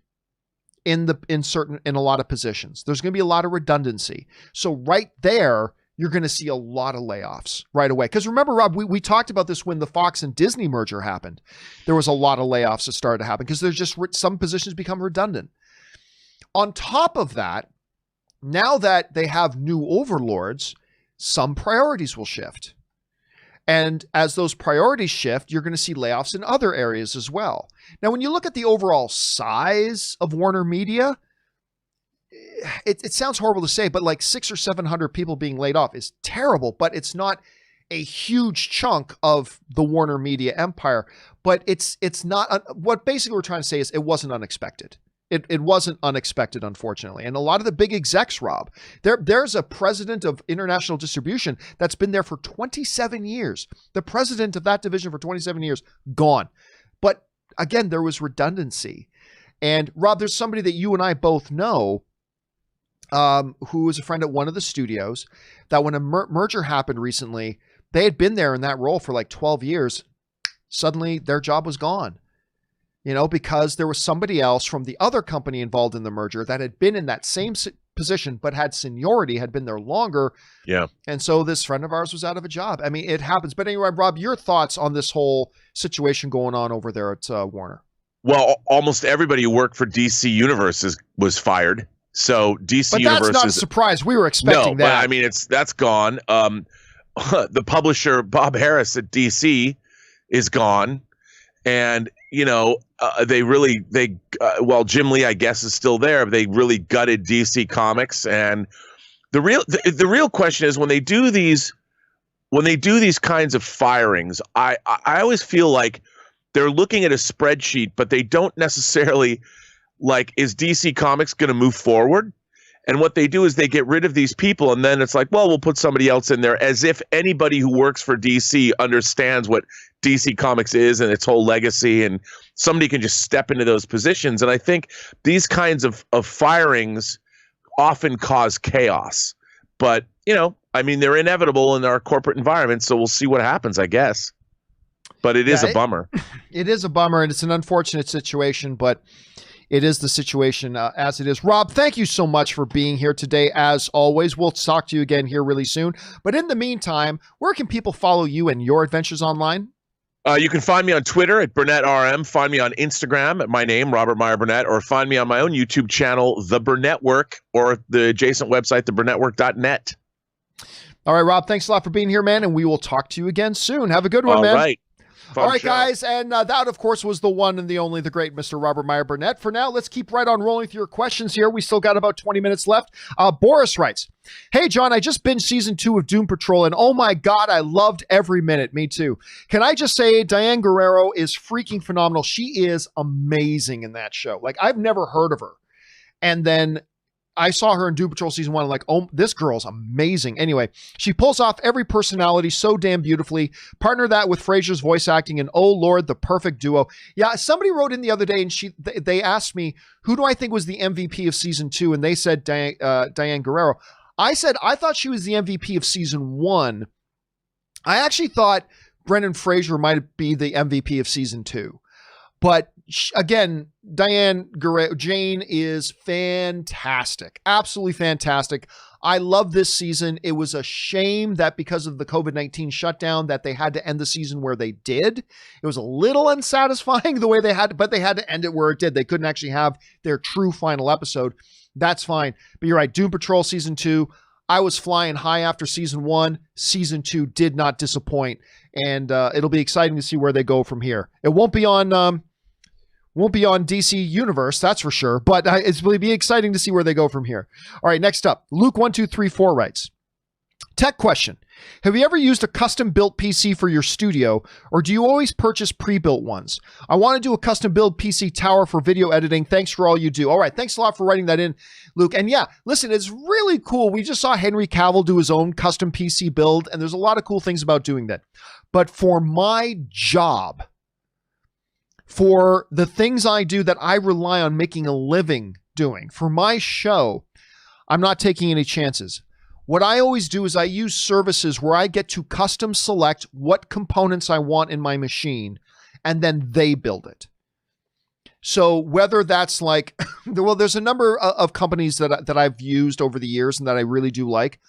A: in a lot of positions. There's going to be a lot of redundancy. So right there, you're going to see a lot of layoffs right away. Because remember, Rob, we talked about this when the Fox and Disney merger happened. There was a lot of layoffs that started to happen because there's just some positions become redundant. On top of that, now that they have new overlords, some priorities will shift. And as those priorities shift, you're going to see layoffs in other areas as well. Now, when you look at the overall size of Warner Media, it sounds horrible to say, but like 600 or 700 people being laid off is terrible, but it's not a huge chunk of the Warner Media empire. But it's not, what basically we're trying to say is it wasn't unexpected. It wasn't unexpected, unfortunately. And a lot of the big execs, Rob, there's a president of international distribution that's been there for 27 years. The president of that division for 27 years, gone. But again, there was redundancy. And Rob, there's somebody that you and I both know who is a friend at one of the studios that when a merger happened recently, they had been there in that role for like 12 years. Suddenly their job was gone. Because there was somebody else from the other company involved in the merger that had been in that same position, but had seniority, had been there longer.
B: Yeah.
A: And so this friend of ours was out of a job. I mean, it happens. But anyway, Rob, your thoughts on this whole situation going on over there at Warner?
B: Well, almost everybody who worked for DC Universe was fired. So DC Universe,
A: but that's not a surprise. We were expecting that.
B: But I mean, that's gone. The publisher Bob Harris at DC is gone. And, Jim Lee, I guess, is still there. But they really gutted DC Comics. And the real question is when they do these kinds of firings, I always feel like they're looking at a spreadsheet, but they don't necessarily is DC Comics going to move forward? And what they do is they get rid of these people, and then it's like, well, we'll put somebody else in there, as if anybody who works for DC understands what DC Comics is and its whole legacy, and somebody can just step into those positions. And I think these kinds of firings often cause chaos. But, they're inevitable in our corporate environment, so we'll see what happens, I guess. But it is a bummer. It
A: is a bummer, and it's an unfortunate situation, but it is the situation as it is. Rob, thank you so much for being here today. As always, we'll talk to you again here really soon. But in the meantime, where can people follow you and your adventures online?
B: You can find me on Twitter at BurnettRM. Find me on Instagram at my name, Robert Meyer Burnett, or find me on my own YouTube channel, The Burnettwork, or the adjacent website, theburnettwork.net.
A: All right, Rob, thanks a lot for being here, man, and we will talk to you again soon. Have a good one, man.
B: All right.
A: All right, guys, and that, of course, was the one and the only, the great Mr. Robert Meyer Burnett. For now, let's keep right on rolling through your questions here. We still got about 20 minutes left. Boris writes, hey, John, I just binged season 2 of Doom Patrol, and oh my God, I loved every minute. Me too. Can I just say Diane Guerrero is freaking phenomenal. She is amazing in that show. I've never heard of her. And then I saw her in Doom Patrol season 1. I'm like, oh, this girl's amazing. Anyway, she pulls off every personality so damn beautifully. Partner that with Frasier's voice acting, and oh Lord, the perfect duo. Yeah, somebody wrote in the other day, and they asked me, who do I think was the MVP of season 2? And they said Diane Guerrero. I said I thought she was the MVP of season 1. I actually thought Brendan Fraser might be the MVP of season 2. But again, Diane Guerrero, Jane is fantastic. Absolutely fantastic. I love this season. It was a shame that because of the COVID-19 shutdown that they had to end the season where they did. It was a little unsatisfying the way they had, but they had to end it where it did. They couldn't actually have their true final episode. That's fine. But you're right. Doom Patrol season 2. I was flying high after season 1. Season 2 did not disappoint. And it'll be exciting to see where they go from here. It won't be on DC Universe, that's for sure, but it'll be exciting to see where they go from here. All right, next up, Luke1234 writes, tech question. Have you ever used a custom-built PC for your studio, or do you always purchase pre-built ones? I want to do a custom-built PC tower for video editing. Thanks for all you do. All right, thanks a lot for writing that in, Luke. And yeah, listen, it's really cool. We just saw Henry Cavill do his own custom PC build, and there's a lot of cool things about doing that. But for my job, for the things I do that I rely on making a living doing, for my show, I'm not taking any chances. What I always do is I use services where I get to custom select what components I want in my machine, and then they build it. So whether that's well, there's a number of companies that I've used over the years and that I really do like,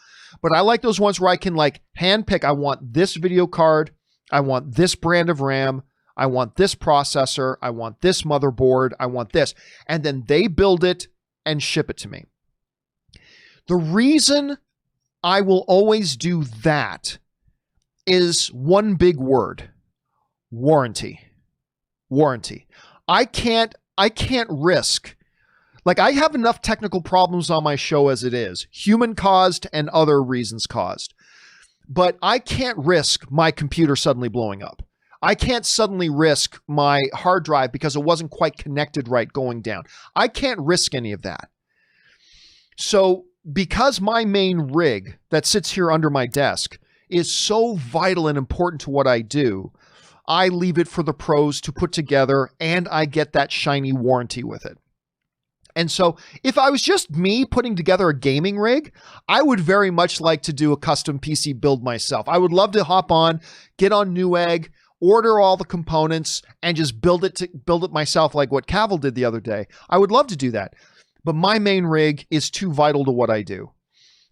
A: but I like those ones where I can handpick, I want this video card, I want this brand of RAM, I want this processor, I want this motherboard, I want this. And then they build it and ship it to me. The reason I will always do that is one big word: warranty. Warranty. I can't risk. I have enough technical problems on my show as it is, human caused and other reasons caused. But I can't risk my computer suddenly blowing up. I can't suddenly risk my hard drive because it wasn't quite connected right going down. I can't risk any of that. So because my main rig that sits here under my desk is so vital and important to what I do, I leave it for the pros to put together, and I get that shiny warranty with it. And so if I was just me putting together a gaming rig, I would very much like to do a custom PC build myself. I would love to hop on, get on Newegg, order all the components, and just build it myself like what Cavill did the other day. I would love to do that. But my main rig is too vital to what I do.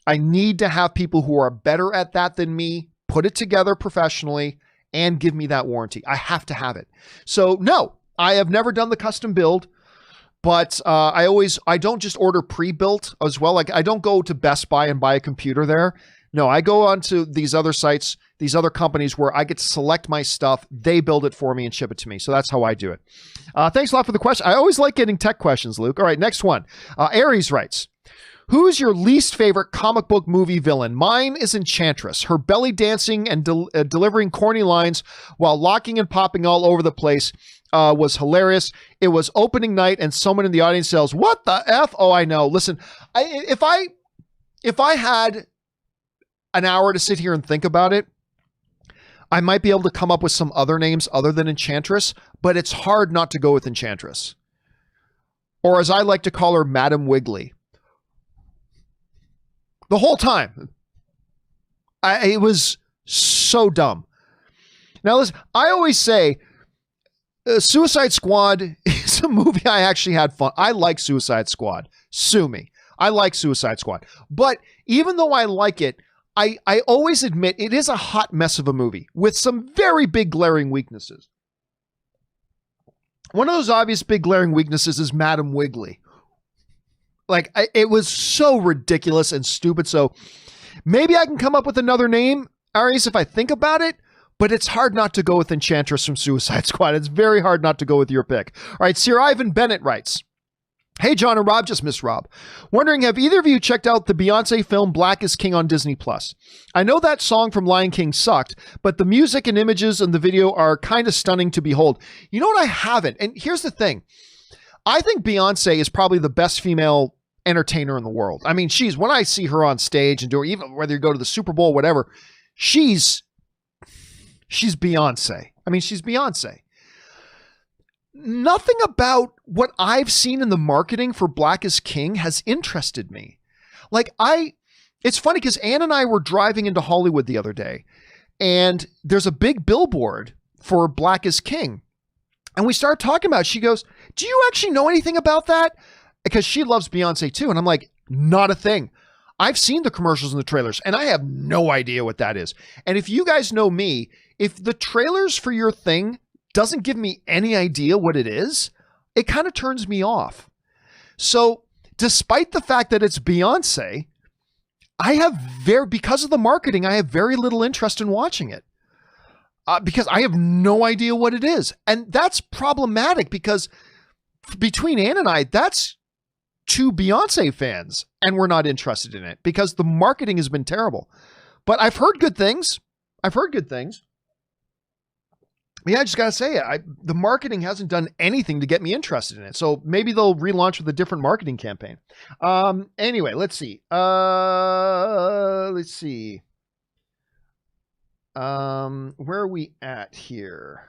A: I need to have people who are better at that than me put it together professionally and give me that warranty. I have to have it. So no, I have never done the custom build, but I don't just order pre-built as well. I don't go to Best Buy and buy a computer there. No, I go on to these other sites, these other companies where I get to select my stuff. They build it for me and ship it to me. So that's how I do it. Thanks a lot for the question. I always like getting tech questions, Luke. All right, next one. Aries writes, who's your least favorite comic book movie villain? Mine is Enchantress. Her belly dancing and delivering corny lines while locking and popping all over the place was hilarious. It was opening night and someone in the audience yells, "What the F?" Oh, I know. Listen, if I had an hour to sit here and think about it, I might be able to come up with some other names other than Enchantress, but it's hard not to go with Enchantress. Or as I like to call her, Madam Wiggly. The whole time. It was so dumb. Now listen, I always say Suicide Squad is a movie I actually had fun. I like Suicide Squad. Sue me. I like Suicide Squad. But even though I like it, I always admit it is a hot mess of a movie with some very big glaring weaknesses. One of those obvious big glaring weaknesses is Madam Wiggly. Like, it was so ridiculous and stupid. So maybe I can come up with another name, Aries, if I think about it, but it's hard not to go with Enchantress from Suicide Squad. It's very hard not to go with your pick. All right, Sir Ivan Bennett writes, hey, John and Rob, just missed Rob. Wondering, have either of you checked out the Beyonce film Black is King on Disney+. I know that song from Lion King sucked, but the music and images in the video are kind of stunning to behold. You know what? I haven't. And here's the thing. I think Beyonce is probably the best female entertainer in the world. I mean, when I see her on stage and do it, even whether you go to the Super Bowl, whatever, she's Beyonce. I mean, she's Beyonce. Nothing about what I've seen in the marketing for Black is King has interested me. It's funny because Ann and I were driving into Hollywood the other day, and there's a big billboard for Black is King. And we started talking about it. She goes, do you actually know anything about that? Because she loves Beyonce too. And I'm like, not a thing. I've seen the commercials and the trailers, and I have no idea what that is. And if you guys know me, if the trailers for your thing doesn't give me any idea what it is, it kind of turns me off. So despite the fact that it's Beyonce, because of the marketing, I have very little interest in watching it. Because I have no idea what it is. And that's problematic because between Ann and I, that's two Beyonce fans, and we're not interested in it because the marketing has been terrible. But I've heard good things. Yeah, I just got to say it. The marketing hasn't done anything to get me interested in it. So maybe they'll relaunch with a different marketing campaign. Anyway, let's see. Where are we at here?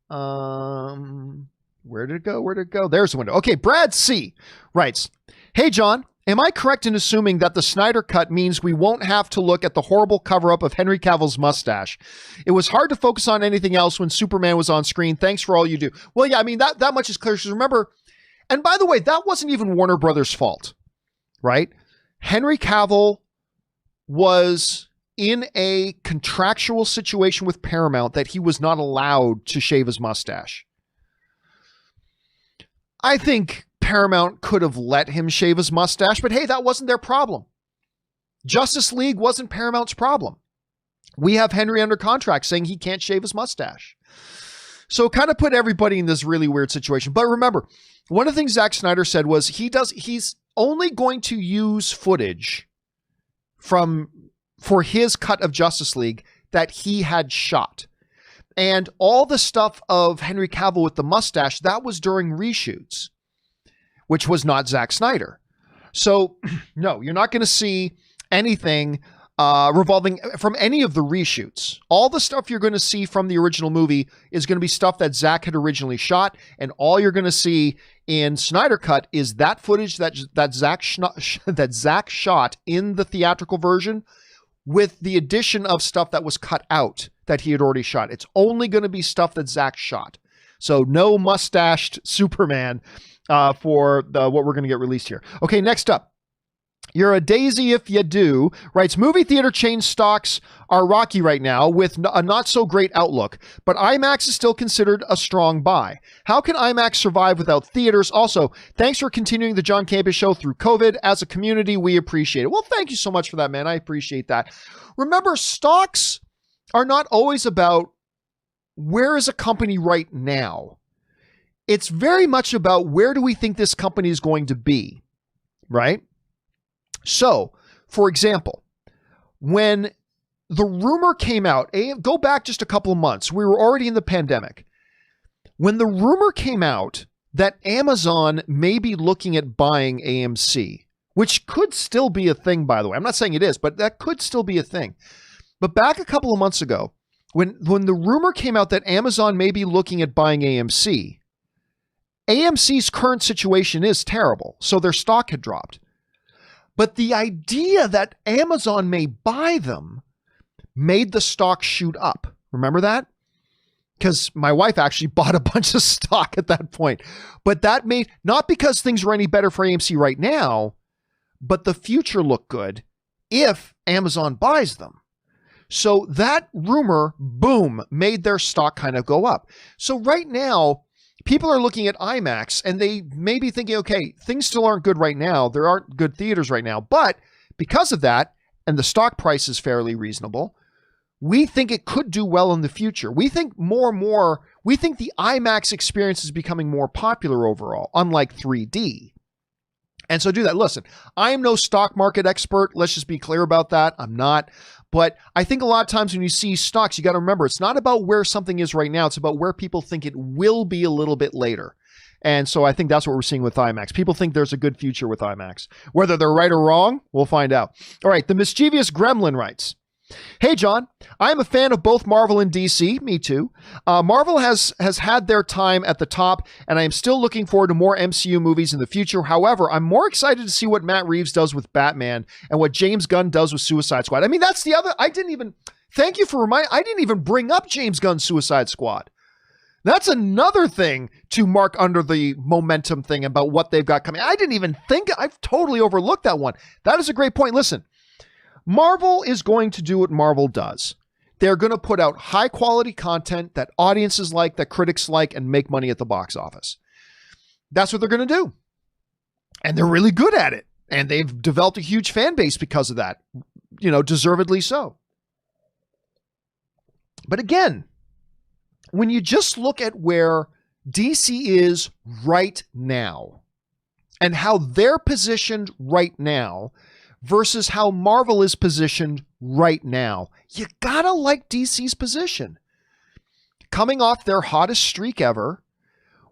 A: Where did it go? There's the window. Okay, Brad C. writes, hey, John, am I correct in assuming that the Snyder Cut means we won't have to look at the horrible cover-up of Henry Cavill's mustache? It was hard to focus on anything else when Superman was on screen. Thanks for all you do. Well, yeah, I mean, that much is clear. Because remember, and by the way, that wasn't even Warner Brothers' fault, right? Henry Cavill was in a contractual situation with Paramount that he was not allowed to shave his mustache. I think Paramount could have let him shave his mustache, but hey, that wasn't their problem. Justice League wasn't Paramount's problem. We have Henry under contract saying he can't shave his mustache. So it kind of put everybody in this really weird situation. But remember, one of the things Zack Snyder said was he's only going to use footage for his cut of Justice League that he had shot. And all the stuff of Henry Cavill with the mustache, that was during reshoots, which was not Zack Snyder. So, no, you're not going to see anything revolving from any of the reshoots. All the stuff you're going to see from the original movie is going to be stuff that Zack had originally shot, and all you're going to see in Snyder Cut is that footage that Zack shot in the theatrical version with the addition of stuff that was cut out that he had already shot. It's only going to be stuff that Zack shot. So no mustached Superman for what we're going to get released here. Okay, next up. You're a daisy if you do, writes, movie theater chain stocks are rocky right now with a not so great outlook, but IMAX is still considered a strong buy. How can IMAX survive without theaters? Also, thanks for continuing the John Campea Show through COVID. As a community, we appreciate it. Well, thank you so much for that, man. I appreciate that. Remember, stocks are not always about where is a company right now. It's very much about where do we think this company is going to be, right? So, for example, when the rumor came out, go back just a couple of months, we were already in the pandemic. When the rumor came out that Amazon may be looking at buying AMC, which could still be a thing, by the way. I'm not saying it is, but that could still be a thing. But back a couple of months ago, when the rumor came out that Amazon may be looking at buying AMC, AMC's current situation is terrible, so their stock had dropped. But the idea that Amazon may buy them made the stock shoot up. Remember that? Because my wife actually bought a bunch of stock at that point. But that made, not because things were any better for AMC right now, but the future looked good if Amazon buys them. So that rumor, boom, made their stock kind of go up. So right now, people are looking at IMAX and they may be thinking, okay, things still aren't good right now. There aren't good theaters right now. But because of that, and the stock price is fairly reasonable, we think it could do well in the future. We think more and more, we think the IMAX experience is becoming more popular overall, unlike 3D. And so do that. Listen, I am no stock market expert. Let's just be clear about that. I'm not. But I think a lot of times when you see stocks, you got to remember, it's not about where something is right now. It's about where people think it will be a little bit later. And so I think that's what we're seeing with IMAX. People think there's a good future with IMAX. Whether they're right or wrong, we'll find out. All right, the mischievous Gremlin writes, hey, John, I am a fan of both Marvel and DC. Me too. Marvel has had their time at the top, and I am still looking forward to more MCU movies in the future. However, I'm more excited to see what Matt Reeves does with Batman and what James Gunn does with Suicide Squad. I mean, that's the other, thank you for reminding, I didn't even bring up James Gunn's Suicide Squad. That's another thing to mark under the momentum thing about what they've got coming. I didn't even think, I've totally overlooked that one. That is a great point. Listen, Marvel is going to do what Marvel does. They're going to put out high quality content that audiences like, that critics like, and make money at the box office. That's what they're going to do. And they're really good at it. And they've developed a huge fan base because of that, deservedly so. But again, when you just look at where DC is right now and how they're positioned right now, versus how Marvel is positioned right now, you gotta like DC's position. Coming off their hottest streak ever,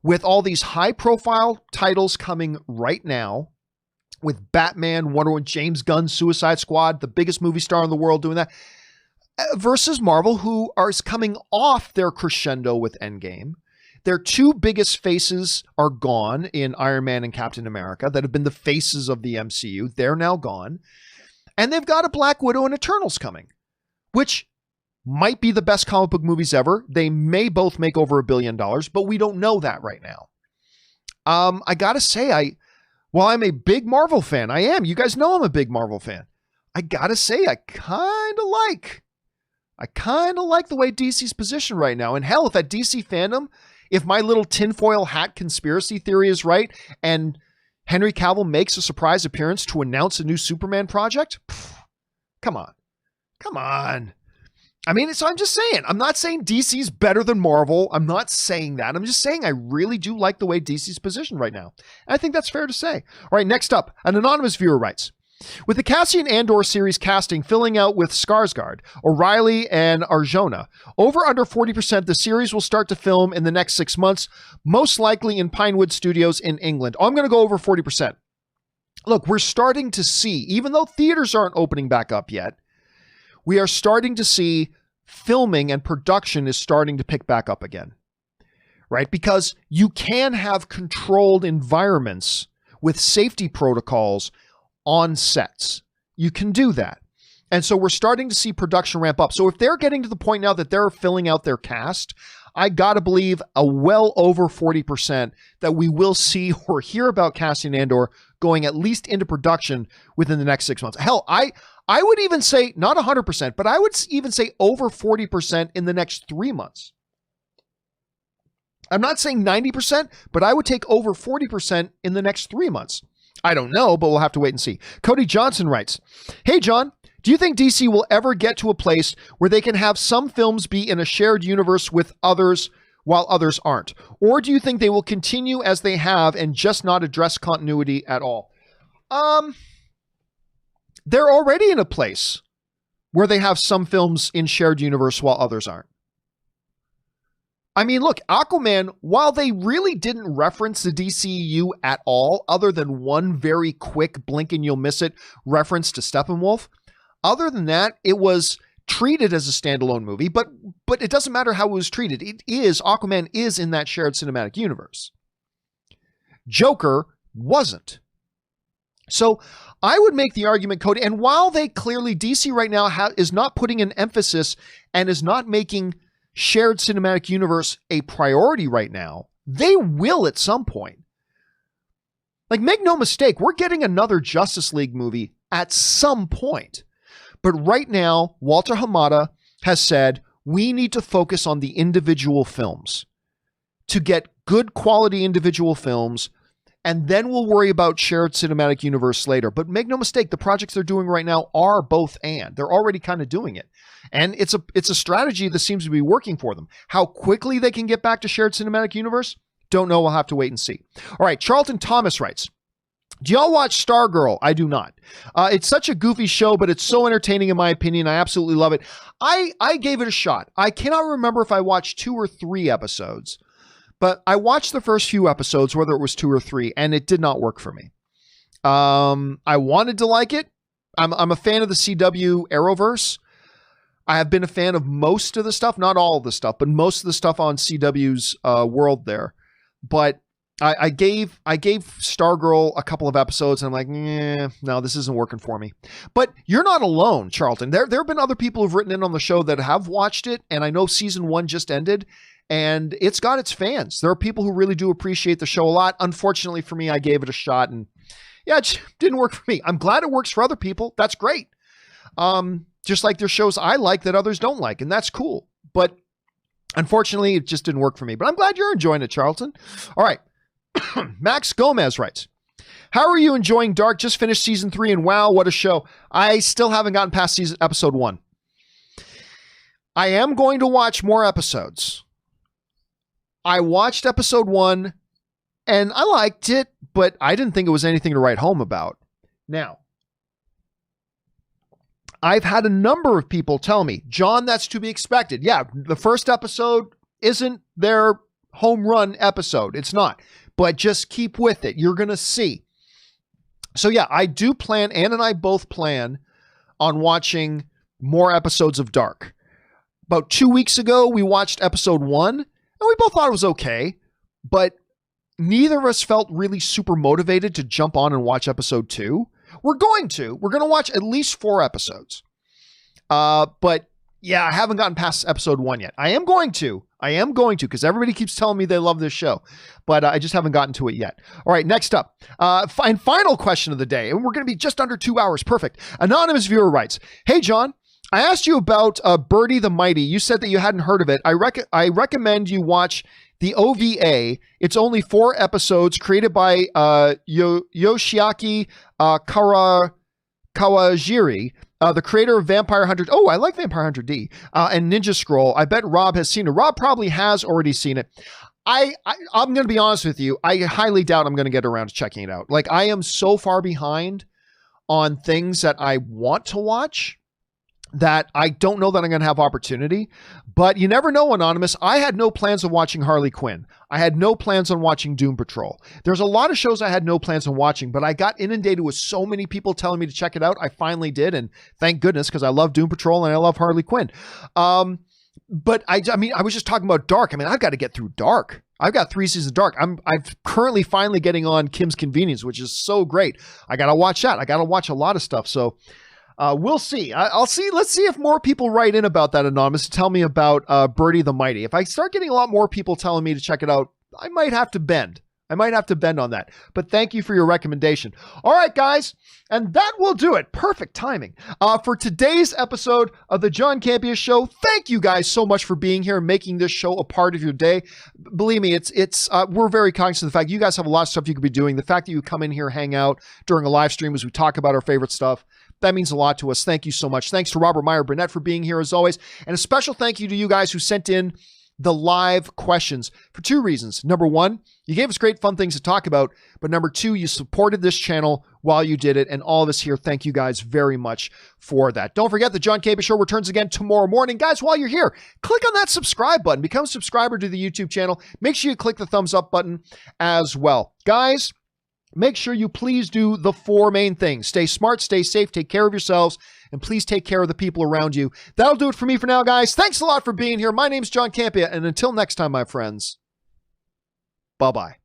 A: with all these high-profile titles coming right now, with Batman, Wonder Woman, James Gunn, Suicide Squad, the biggest movie star in the world doing that, versus Marvel, who is coming off their crescendo with Endgame. Their two biggest faces are gone in Iron Man and Captain America that have been the faces of the MCU. They're now gone. And they've got a Black Widow and Eternals coming, which might be the best comic book movies ever. They may both make over $1 billion, but we don't know that right now. I got to say, while I'm a big Marvel fan, I am. You guys know I'm a big Marvel fan. I got to say, I kind of like the way DC's positioned right now. And hell, if that DC fandom, if my little tinfoil hat conspiracy theory is right, and Henry Cavill makes a surprise appearance to announce a new Superman project, come on. I mean, so I'm just saying, I'm not saying DC's better than Marvel. I'm not saying that. I'm just saying I really do like the way DC's positioned right now. And I think that's fair to say. All right, next up, an anonymous viewer writes, with the Cassian Andor series casting filling out with Skarsgård, O'Reilly, and Arjona, over under 40%, the series will start to film in the next 6 months, most likely in Pinewood Studios in England. I'm going to go over 40%. Look, we're starting to see, even though theaters aren't opening back up yet, we are starting to see filming and production is starting to pick back up again, right? Because you can have controlled environments with safety protocols on sets. You can do that. And so we're starting to see production ramp up. So if they're getting to the point now that they're filling out their cast, I got to believe a well over 40% that we will see or hear about Cassian Andor going at least into production within the next 6 months. Hell, I would even say not 100%, but I would even say over 40% in the next 3 months. I'm not saying 90%, but I would take over 40% in the next 3 months. I don't know, but we'll have to wait and see. Cody Johnson writes, "Hey, John, do you think DC will ever get to a place where they can have some films be in a shared universe with others while others aren't? Or do you think they will continue as they have and just not address continuity at all?" They're already in a place where they have some films in shared universe while others aren't. I mean, look, Aquaman, while they really didn't reference the DCEU at all, other than one very quick blink and you'll miss it reference to Steppenwolf, other than that, it was treated as a standalone movie, but it doesn't matter how it was treated. Aquaman is in that shared cinematic universe. Joker wasn't. So I would make the argument, Cody, and while they clearly, DC right now is not putting an emphasis and is not making shared cinematic universe a priority right now, they will at some point. Like, make no mistake, we're getting another Justice League movie at some point. But right now, Walter Hamada has said, we need to focus on the individual films to get good quality individual films, and then we'll worry about shared cinematic universe later. But make no mistake, the projects they're doing right now are both and. They're already kind of doing it. And it's a strategy that seems to be working for them. How quickly they can get back to shared cinematic universe? Don't know. We'll have to wait and see. All right, Charlton Thomas writes, "Do y'all watch Stargirl?" I do not. It's such a goofy show, but it's so entertaining in my opinion. I absolutely love it. I gave it a shot. I cannot remember if I watched 2 or 3 episodes, but I watched the first few episodes, whether it was 2 or 3, and it did not work for me. I wanted to like it. I'm a fan of the CW Arrowverse. I have been a fan of most of the stuff, not all of the stuff, but most of the stuff on CW's world there. But I gave Stargirl a couple of episodes and I'm like, no, this isn't working for me. But you're not alone, Charlton. There have been other people who've written in on the show that have watched it, and I know season 1 just ended, and it's got its fans. There are people who really do appreciate the show a lot. Unfortunately for me, I gave it a shot, and yeah, it didn't work for me. I'm glad it works for other people. That's great. Just like there's shows I like that others don't like, and that's cool. But unfortunately, it just didn't work for me. But I'm glad you're enjoying it, Charlton. All right. Max Gomez writes, "How are you enjoying Dark? Just finished season 3, and wow, what a show. I still haven't gotten past episode 1. I am going to watch more episodes. I watched episode 1, and I liked it, but I didn't think it was anything to write home about. Now, I've had a number of people tell me, John, that's to be expected. Yeah, the first episode isn't their home run episode. It's not. But just keep with it. You're going to see. So yeah, I do plan, Ann and I both plan on watching more episodes of Dark. About 2 weeks ago, we watched episode 1, and we both thought it was okay, but neither of us felt really super motivated to jump on and watch episode 2. We're going to watch at least 4 episodes. But yeah, I haven't gotten past episode 1 yet. I am going to, because everybody keeps telling me they love this show, but I just haven't gotten to it yet. All right, next up, and final question of the day, and we're going to be just under 2 hours. Perfect. Anonymous viewer writes, "Hey, John, I asked you about Birdie the Mighty. You said that you hadn't heard of it. I recommend you watch the OVA. It's only 4 episodes, created by Yoshiaki Kawajiri, the creator of Vampire Hunter. Oh, I like Vampire Hunter D and Ninja Scroll. I bet Rob has seen it. Rob probably has already seen it. I'm going to be honest with you. I highly doubt I'm going to get around to checking it out. Like, I am so far behind on things that I want to watch that I don't know that I'm going to have opportunity, but you never know, Anonymous. I had no plans of watching Harley Quinn. I had no plans on watching Doom Patrol. There's a lot of shows I had no plans on watching, but I got inundated with so many people telling me to check it out. I finally did, and thank goodness, because I love Doom Patrol and I love Harley Quinn. But I mean, I was just talking about Dark. I mean, I've got to get through Dark. I've got 3 seasons of Dark. I'm currently finally getting on Kim's Convenience, which is so great. I got to watch that. I got to watch a lot of stuff. So we'll see. I'll see. Let's see if more people write in about that, Anonymous, to tell me about Birdie the Mighty. If I start getting a lot more people telling me to check it out, I might have to bend. I might have to bend on that, but thank you for your recommendation. All right, guys, and that will do it. Perfect timing for today's episode of the John Campea Show. Thank you guys so much for being here and making this show a part of your day. Believe me, we're very cognizant of the fact you guys have a lot of stuff you could be doing. The fact that you come in here, hang out during a live stream as we talk about our favorite stuff, that means a lot to us. Thank you so much. Thanks to Robert Meyer Burnett for being here as always. And a special thank you to you guys who sent in the live questions for two reasons. Number one, you gave us great fun things to talk about, but number two, you supported this channel while you did it, and all of us here, thank you guys very much for that. Don't forget the John Campea Show returns again tomorrow morning. Guys, while you're here, click on that subscribe button. Become a subscriber to the YouTube channel. Make sure you click the thumbs up button as well. Guys, make sure you please do the four main things. Stay smart, stay safe, take care of yourselves, and please take care of the people around you. That'll do it for me for now, guys. Thanks a lot for being here. My name's John Campea, and until next time, my friends, bye-bye.